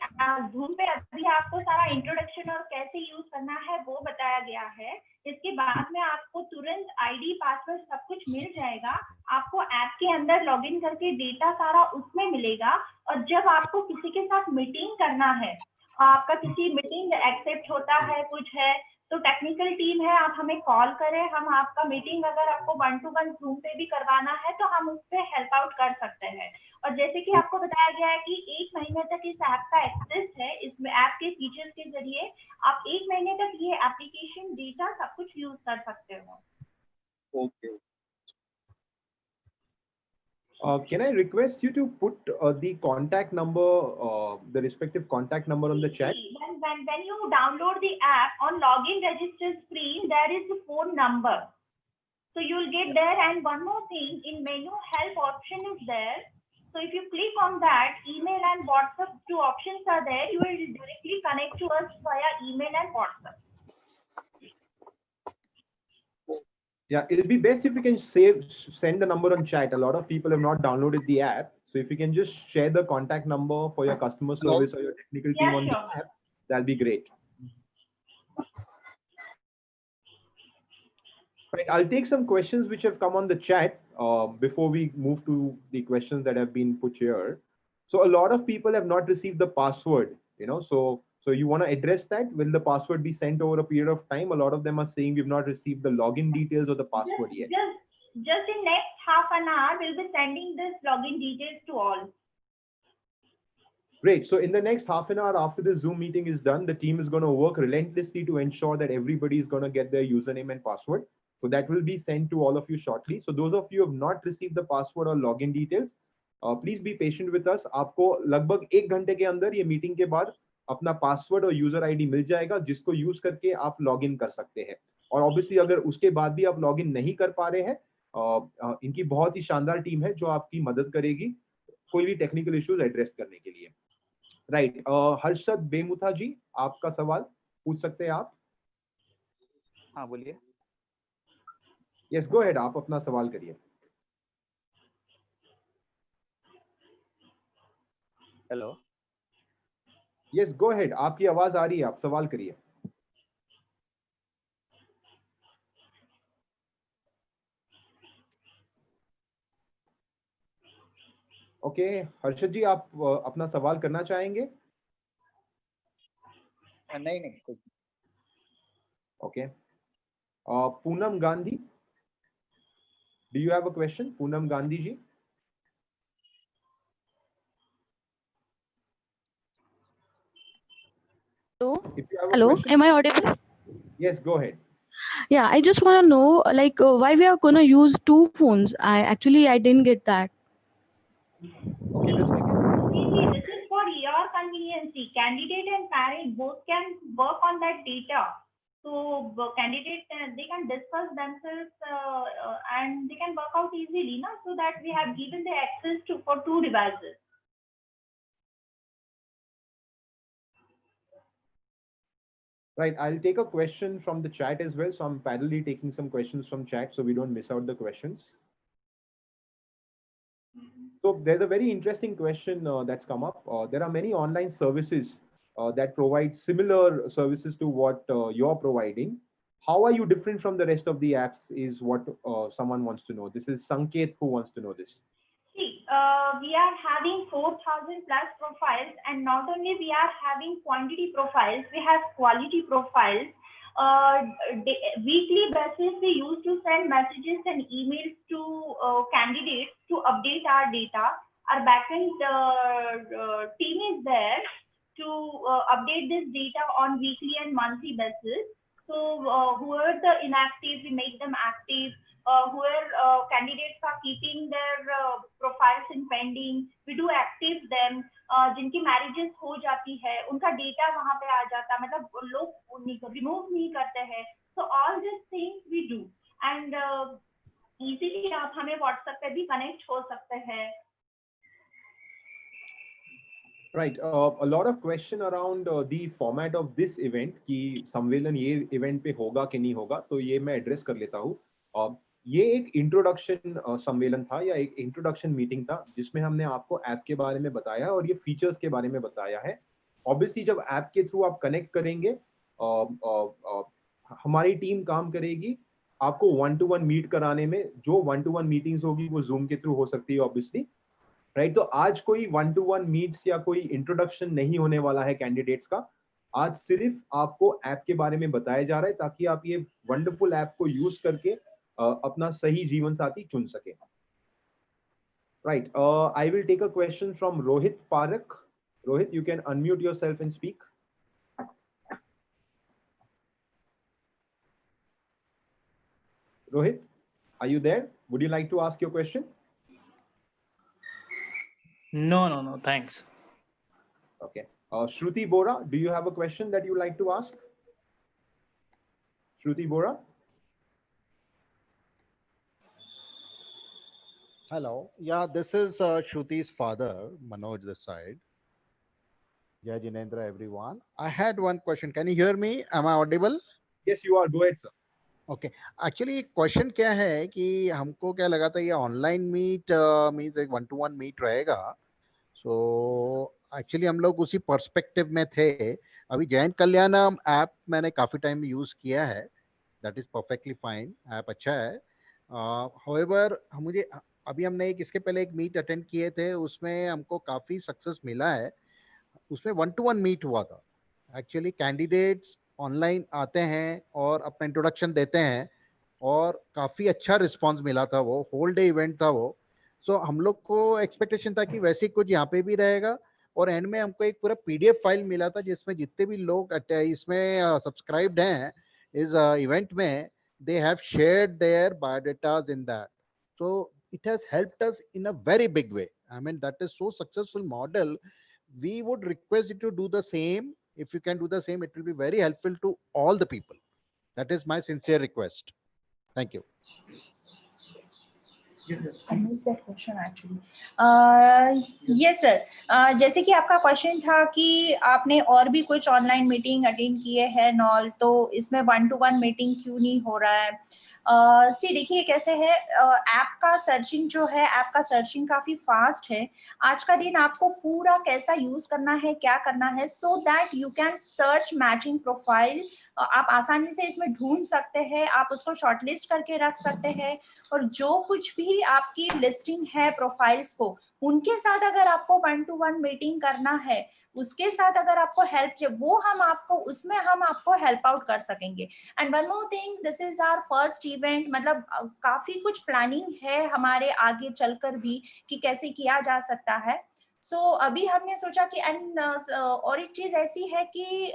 Zoom पे अभी आपको सारा इंट्रोडक्शन और कैसे यूज करना है वो बताया गया है। इसके बाद में आपको तुरंत आईडी पासवर्ड सब कुछ मिल जाएगा। आपको ऐप के अंदर लॉगिन करके डेटा सारा उसमें मिलेगा, और जब आपको किसी के साथ मीटिंग करना है, आपका किसी मीटिंग एक्सेप्ट होता है कुछ है, तो टेक्निकल टीम है, आप हमें कॉल करें, हम आपका मीटिंग अगर आपको 1-to-1 Zoom पे भी करवाना है तो हम उस पर हेल्प आउट कर सकते हैं। और जैसे कि आपको बताया गया है कि 1 महीने तक इस ऐप का एक्सेस है, इस ऐप के फीचर्स के जरिए आप 1 महीने तक ये एप्लीकेशन डेटा सब कुछ यूज कर सकते हो। Okay. Can I request you to put the contact number, the respective contact number on the chat? When you download the app, on login register screen, there is the phone number. So you'll get there, and one more thing, in menu help option is there. So if you click on that, email and WhatsApp, 2 options are there. You will directly connect to us via email and WhatsApp. Yeah, it'll be best if you can send the number on chat. A lot of people have not downloaded the app. So if you can just share the contact number for your customer service or your technical team on the app, that'll be great. Right, I'll take some questions which have come on the chat before we move to the questions that have been put here. So a lot of people have not received the password, so you want to address that? Will the password be sent over a period of time? A lot of them are saying we've not received the login details or the password yet. Just in next half an hour, we'll be sending this login details to all. Great. So in the next half an hour after the Zoom meeting is done, the team is going to work relentlessly to ensure that everybody is going to get their username and password. So that will be sent to all of you shortly. So those of you who have not received the password or login details, please be patient with us. आपको लगभग 1 घंटे के अंदर ये meeting के बाद अपना password और यूजर आईडी मिल जाएगा, जिसको यूज करके आप लॉगिन कर सकते हैं। और ऑब्वियसली अगर उसके बाद भी आप लॉगिन नहीं कर पा रहे हैं, इनकी बहुत ही शानदार टीम है जो आपकी मदद करेगी कोई भी टेक्निकल इश्यूज एड्रेस करने के लिए। राइट, हर्षद बेमुथा जी, आपका सवाल पूछ सकते हैं आप? हाँ बोलिए। यस, गो अहेड, आप अपना सवाल करिए। हेलो, यस गो अहेड, आपकी आवाज आ रही है, आप सवाल करिए। ओके, हर्षद जी, आप अपना सवाल करना चाहेंगे? नहीं। Okay, Poonam Gandhi, do you have a question? Poonam Gandhi ji. Hello, am I audible? Yes, go ahead. Yeah, I just want to know, like, why we are going to use 2 phones. I didn't get that. Okay, the second. This is for your convenience. Candidate and parent both can work on that data. So candidates they can discuss themselves and they can work out easily, na? So that we have given the access to for 2 devices. Right, I'll take a question from the chat as well. So I'm parallelly taking some questions from chat so we don't miss out the questions. So there's a very interesting question that's come up. There are many online services that provide similar services to what you're providing. How are you different from the rest of the apps is what someone wants to know. This is Sanket who wants to know this. See, we are having 4,000 plus profiles, and not only we are having quantity profiles, we have quality profiles. Weekly basis, we used to send messages and emails to candidates to update our data. Our backend team is there to update this data on weekly and monthly basis. So whoever the inactive, we make them active. Whoever candidates are keeping their profiles in pending, we do active them. जिनकी marriages हो जाती है उनका data वहां पे आ जाता है, मतलब लोग रिमूव नहीं करते हैं. So all these things we do, and easily आप हमें WhatsApp पे भी कनेक्ट हो सकते हैं. Right, a lot of question around the format of this event कि सम्मेलन ये event पे होगा कि नहीं होगा, तो ये मैं एड्रेस कर लेता हूँ. ये एक इंट्रोडक्शन सम्मेलन था या एक इंट्रोडक्शन मीटिंग था जिसमें हमने आपको ऐप के बारे में बताया और ये फीचर्स के बारे में बताया है. ऑब्वियसली जब ऐप के थ्रू आप कनेक्ट करेंगे हमारी टीम काम करेगी आपको 1-to-1 मीट कराने में. जो 1-to-1 मीटिंग्स होगी वो जूम के थ्रू हो सकती है ऑब्वियसली, राइट. तो आज कोई 1-to-1 मीट्स या कोई इंट्रोडक्शन नहीं होने वाला है कैंडिडेट्स का. आज सिर्फ आपको ऐप के बारे में बताया जा रहा है ताकि आप ये वंडरफुल ऐप को यूज करके अपना सही जीवन साथी चुन सके. Right, I will take a question from Rohit Parak. Rohit, you can unmute yourself and speak. Rohit, are you there? Would you like to ask your question? No, thanks. Okay. Shruti Bora, do you have a question that you like to ask? Shruti Bora? Hello. Yeah, this is Shruti's father, Manoj this side. Jai Jinendra, everyone. I had one question. Can you hear me? Am I audible? Yes, you are. Go ahead, sir. Okay, actually question क्या है कि हमको क्या लगा था ये online meet means एक 1-to-1 meet रहेगा. सो एक्चुअली हम लोग उसी पर्सपेक्टिव में थे. अभी जैन कल्याणम ऐप मैंने काफ़ी टाइम यूज़ किया है, that is perfectly fine, app अच्छा है. हाउएवर मुझे अभी हमने इसके पहले एक मीट अटेंड किए थे, उसमें हमको काफ़ी सक्सेस मिला है. उसमें 1-to-1 मीट हुआ था. एक्चुअली कैंडिडेट्स ऑनलाइन आते हैं और अपना इंट्रोडक्शन देते हैं और काफ़ी अच्छा रिस्पांस मिला था. वो होल डे इवेंट था वो. सो हम लोग को एक्सपेक्टेशन था कि वैसे कुछ यहाँ पे भी रहेगा. और एंड में हमको एक पूरा PDF फाइल मिला था जिसमें जितने भी लोग इसमें सब्सक्राइब्ड हैं इस इवेंट में, they have shared their biodatas in that. So it has helped us in a very big way. I mean that is so successful model. We would request you to do the same. If you can do the same, it will be very helpful to all the people. That is my sincere request. Thank you. I missed that question actually. Yes sir. जैसे कि आपका question था कि आपने और भी कुछ online meeting attend किए हैं नॉल, तो इसमें 1-to-1 मीटिंग क्यों नहीं हो रहा है? देखिए कैसे है, ऐप का सर्चिंग जो है, ऐप का सर्चिंग काफी फास्ट है. आज का दिन आपको पूरा कैसा यूज करना है, क्या करना है, so that you can search matching profile. आप आसानी से इसमें ढूंढ सकते हैं, आप उसको शॉर्टलिस्ट करके रख सकते हैं, और जो कुछ भी आपकी लिस्टिंग है प्रोफाइल्स को, उनके साथ अगर आपको 1-to-1 मीटिंग करना है, उसके साथ अगर आपको हेल्प चाहिए, वो उसमें हम आपको हेल्प आउट कर सकेंगे. And one more thing, this is our first event, मतलब काफी कुछ प्लानिंग है हमारे आगे चलकर भी कि कैसे किया जा सकता है. सो अभी हमने सोचा कि और एक चीज ऐसी है कि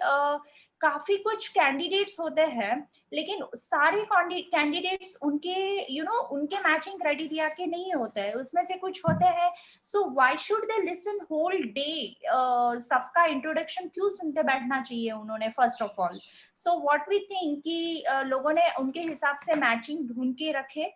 काफी कुछ कैंडिडेट्स होते हैं, लेकिन सारे कैंडिडेट्स उनके उनके मैचिंग क्राइटेरिया के नहीं होते हैं, उसमें से कुछ होते हैं. So why should they listen whole day? सबका इंट्रोडक्शन क्यों सुनते बैठना चाहिए उन्होंने? First of all, so what we think कि लोगों ने उनके हिसाब से मैचिंग ढूंढ के रखे,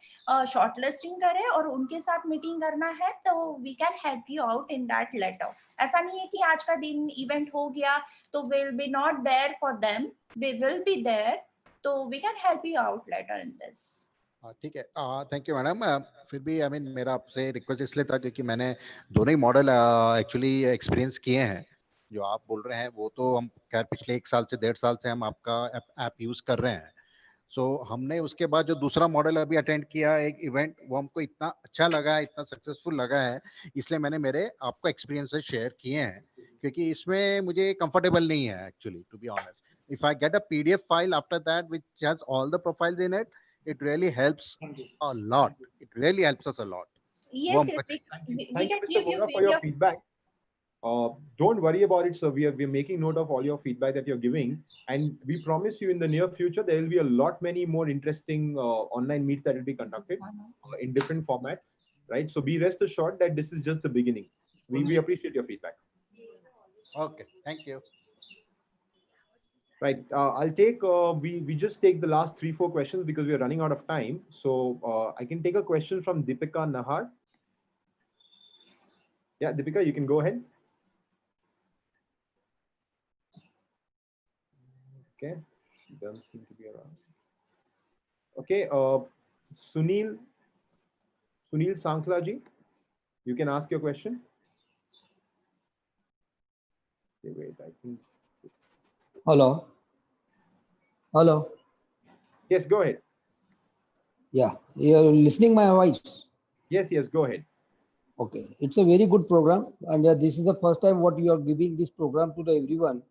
शॉर्ट लिस्टिंग करे और उनके साथ मीटिंग करना है, तो we can help you out in that later. ऐसा नहीं है कि आज का दिन इवेंट हो गया तो will be not there for them, we will be there, तो we can help you out later in this. ठीक है, थैंक यू मैडम. फिर भी आई मीन मेरा आपसे रिक्वेस्ट इसलिए था क्योंकि मैंने दोनों ही मॉडल एक्चुअली एक्सपीरियंस किए हैं. जो आप बोल रहे हैं वो तो हम खैर पिछले 1 साल से 1.5 साल से हम आपका ऐप यूज़ कर रहे हैं. सो हमने उसके बाद जो दूसरा मॉडल अभी अटेंड किया एक इवेंट, वो हमको इतना अच्छा लगा है, इतना सक्सेसफुल लगा है, इसलिए मैंने मेरे आपको एक्सपीरियंसेस शेयर किए हैं. क्योंकि इसमें मुझे कंफर्टेबल नहीं है actually, to be honest. If I get a PDF file after that which has all the profiles in it, it really helps a lot. It really helps us a lot. Yes, Thank we you, can Mr. give you Boga, for your PDF. feedback. Don't worry about it, sir. We're making note of all your feedback that you're giving, and we promise you in the near future there will be a lot many more interesting online meets that will be conducted in different formats, right? So be rest assured that this is just the beginning. We appreciate your feedback. Okay, thank you. Right. I'll take, we just take the last 3-4 questions because we are running out of time. So I can take a question from Deepika Nahar. Yeah, Deepika, you can go ahead. Okay, she doesn't seem to be around. Okay, Sunil Sankla ji, you can ask your question. Okay, wait, I think. Hello. Hello. Yes, go ahead. Yeah, you're listening my voice. Yes, go ahead. Okay, it's a very good program, and this is the first time what you are giving this program to the everyone,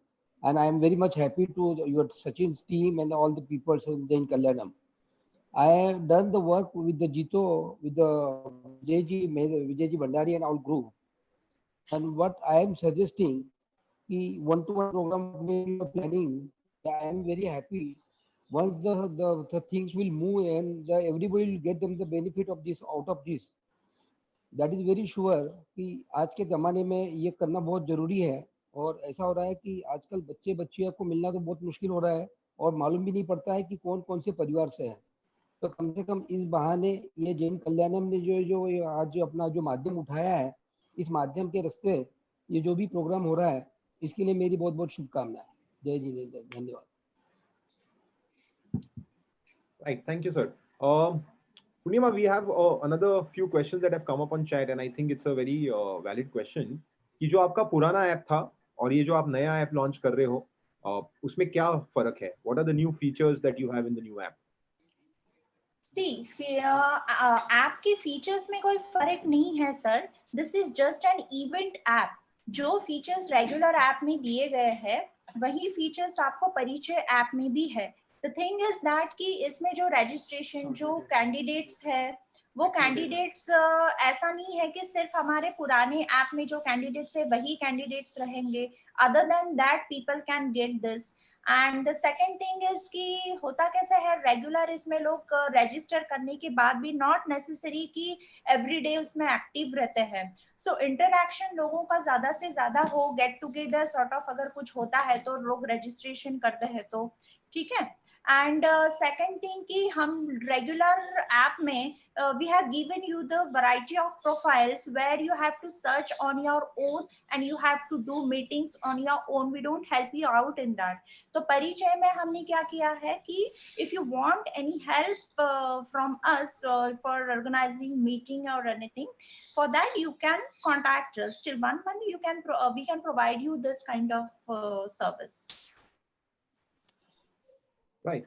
and I am very much happy to your Sachin's team and all the people in Jain Kalyanam. I have done the work with the Jito, with the Vijayji Bhandari and all group, and what I am suggesting, the one-to-one program we are planning, I am very happy. Once the things will move and everybody will get them the benefit of this out of this. That is very sure कि आज के ज़माने में ये करना बहुत ज़रूरी है. और ऐसा हो रहा है कि आजकल बच्चियों को मिलना तो बहुत मुश्किल हो रहा है और मालूम भी नहीं पड़ता है कि कौन कौन से परिवार से है. तो कम से कम इस बहाने ये जैन कल्याणम ने जो आज जो अपना जो माध्यम उठाया है, इस माध्यम के रास्ते ये जो भी प्रोग्राम हो रहा है, इसके लिए मेरी बहुत बहुत शुभकामनाएं. जय जिनेंद्र, धन्यवाद. Right, thank you, sir. Purnima, we have another few questions that have come up on chat, and I think it's a very valid question. कि जो आपका पुराना ऐप था और ये जो आप नया ऐप लॉन्च कर रहे हो, उसमें क्या फर्क है? What are the new features that you have in the new app? See, app के फीचर्स में कोई फर्क नहीं है sir. This is just an event app. जो फीचर्स रेगुलर ऐप में दिए गए हैं वही फीचर्स आपको परिचय ऐप में भी है. द थिंग इज दैट कि इसमें जो रजिस्ट्रेशन जो कैंडिडेट्स है वो कैंडिडेट्स ऐसा नहीं है कि सिर्फ हमारे पुराने ऐप में जो कैंडिडेट्स है वही कैंडिडेट्स रहेंगे. Other than that people can get this. And the second thing is कि होता कैसा है, रेगुलर इसमें लोग रजिस्टर करने के बाद भी नॉट नेसेसरी कि एवरीडे उसमें एक्टिव रहते हैं. सो इंटरैक्शन लोगों का ज्यादा से ज्यादा हो, गेट टुगेदर सॉर्ट ऑफ अगर कुछ होता है तो लोग रजिस्ट्रेशन करते हैं, तो ठीक है. एंड सेकेंड थिंग कि हम रेगुलर ऐप में we have given you the variety of profiles where you have to search on your own and you have to do meetings on your own. We don't help you out in that. तो परिचय में हमने क्या किया है कि if you want any help from us for organizing meeting or anything, for that you can contact us. Till 1 month you can we can provide you this kind of service. Right.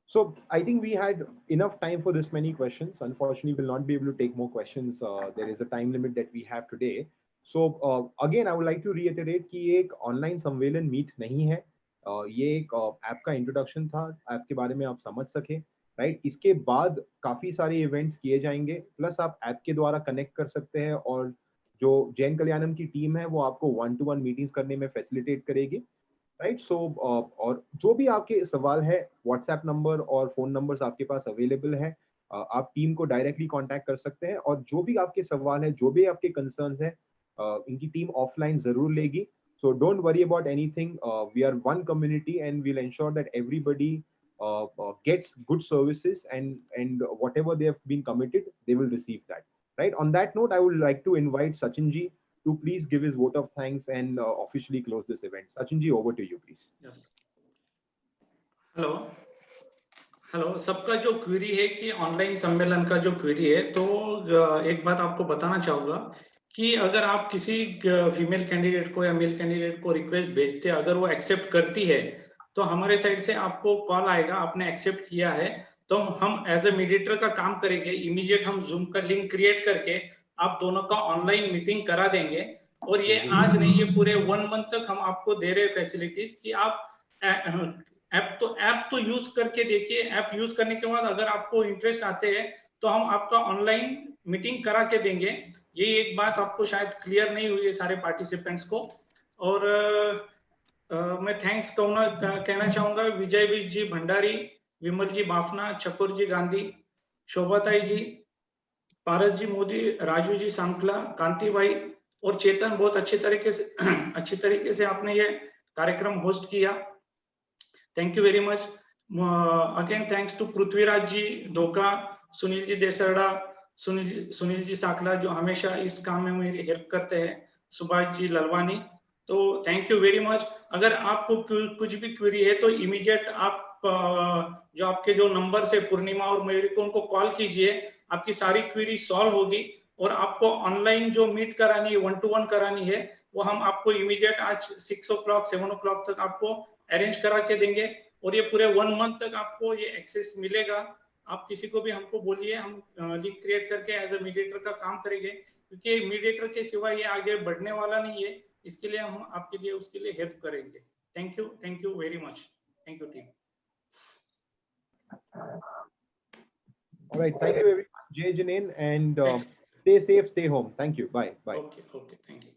So I think we had enough time for this many questions. Unfortunately, we'll not be able to take more questions. There is a time limit that we have today. So again, I would like to reiterate कि ये एक online सम्मेलन meet नहीं है. ये एक app का introduction था, ऐप के बारे में आप समझ सके, राइट. इसके बाद काफी सारे इवेंट्स किए जाएंगे, प्लस आप ऐप के द्वारा कनेक्ट कर सकते हैं और जो जैन कल्याणम की टीम है वो आपको 1-to-1 मीटिंग्स करने में फैसिलिटेट करेगी. राइट। सो और जो भी आपके सवाल है, व्हाट्सएप नंबर और फोन नंबर्स आपके पास अवेलेबल है, आप टीम को डायरेक्टली कांटेक्ट कर सकते हैं, और जो भी आपके सवाल है, जो भी आपके कंसर्न्स है, इनकी टीम ऑफलाइन जरूर लेगी। So don't worry about anything. We are one community, and we'll ensure that everybody gets good services, and whatever they have been committed, they will receive that. Right. On that note, I would like to invite Sachin ji to please give his vote of thanks and officially close this event. Sachin ji, over to you, please. Yes. Hello सबका जो query है कि online सम्मेलन का जो query है, तो एक बात आपको बताना चाहूंगा कि अगर आप किसी फीमेल कैंडिडेट को या मेल कैंडिडेट को रिक्वेस्ट भेजते हैं, अगर वो एक्सेप्ट करती है, तो हमारे साइड से आपको कॉल आएगा, आपने एक्सेप्ट किया है, तो हम एज ए मीडिएटर का काम करेंगे। इमीडिएट हम जूम का लिंक क्रिएट करके आप दोनों का ऑनलाइन मीटिंग करा देंगे। और ये आज नहीं, ये पूरे 1 मंथ तक हम आपको दे रहे फैसिलिटीज कि आप ऐप तो यूज करके देखिए। ऐप यूज करने के बाद अगर आपको इंटरेस्ट आते हैं तो हम आपका ऑनलाइन मीटिंग करा के देंगे। ये एक बात आपको शायद क्लियर नहीं हुई है सारे पार्टिसिपेंट्स को। और मैं थैंक्स कहना चाहूंगा विजय जी भंडारी, विमल जी बाफना, चकोर जी गांधी, शोभाताई जी, पारस जी मोदी, राजू जी सांकला, कांति भाई और चेतन, बहुत अच्छे तरीके से आपने ये कार्यक्रम होस्ट किया। Thank you very much. Again thanks to Prithviraj ji Dhoka, Sunil जी देसरडा, सुनील जी साकला जो हमेशा इस काम में मेरी हेल्प करते हैं, सुभाष जी ललवानी, तो थैंक यू वेरी मच। अगर आपको कुछ भी क्वेरी है तो इमीडिएट आप जो आपके जो नंबर से पूर्णिमा और मयूरी को उनको कॉल कीजिए, आपकी सारी क्वेरी सॉल्व होगी। और आपको ऑनलाइन जो मीट करानी है, 1-to-1 करानी है, वो हम आपको इमीडिएट आज 6 o'clock 7 o'clock तक आपको अरेंज करा के देंगे। और ये पूरे 1 month तक आपको ये एक्सेस मिलेगा। आप किसी को भी हमको बोलिए, हम लिंक क्रिएट करके एज ए मीडिएटर का काम करेंगे, क्योंकि मीडिएटर के सिवा ये आगे बढ़ने वाला नहीं है। इसके लिए हम आपके लिए उसके लिए हेल्प करेंगे। Thank you very much. Thank you team. All right, thank you very much, Jay Janin, and stay safe, stay home. Thank you. Bye. Okay, thank you.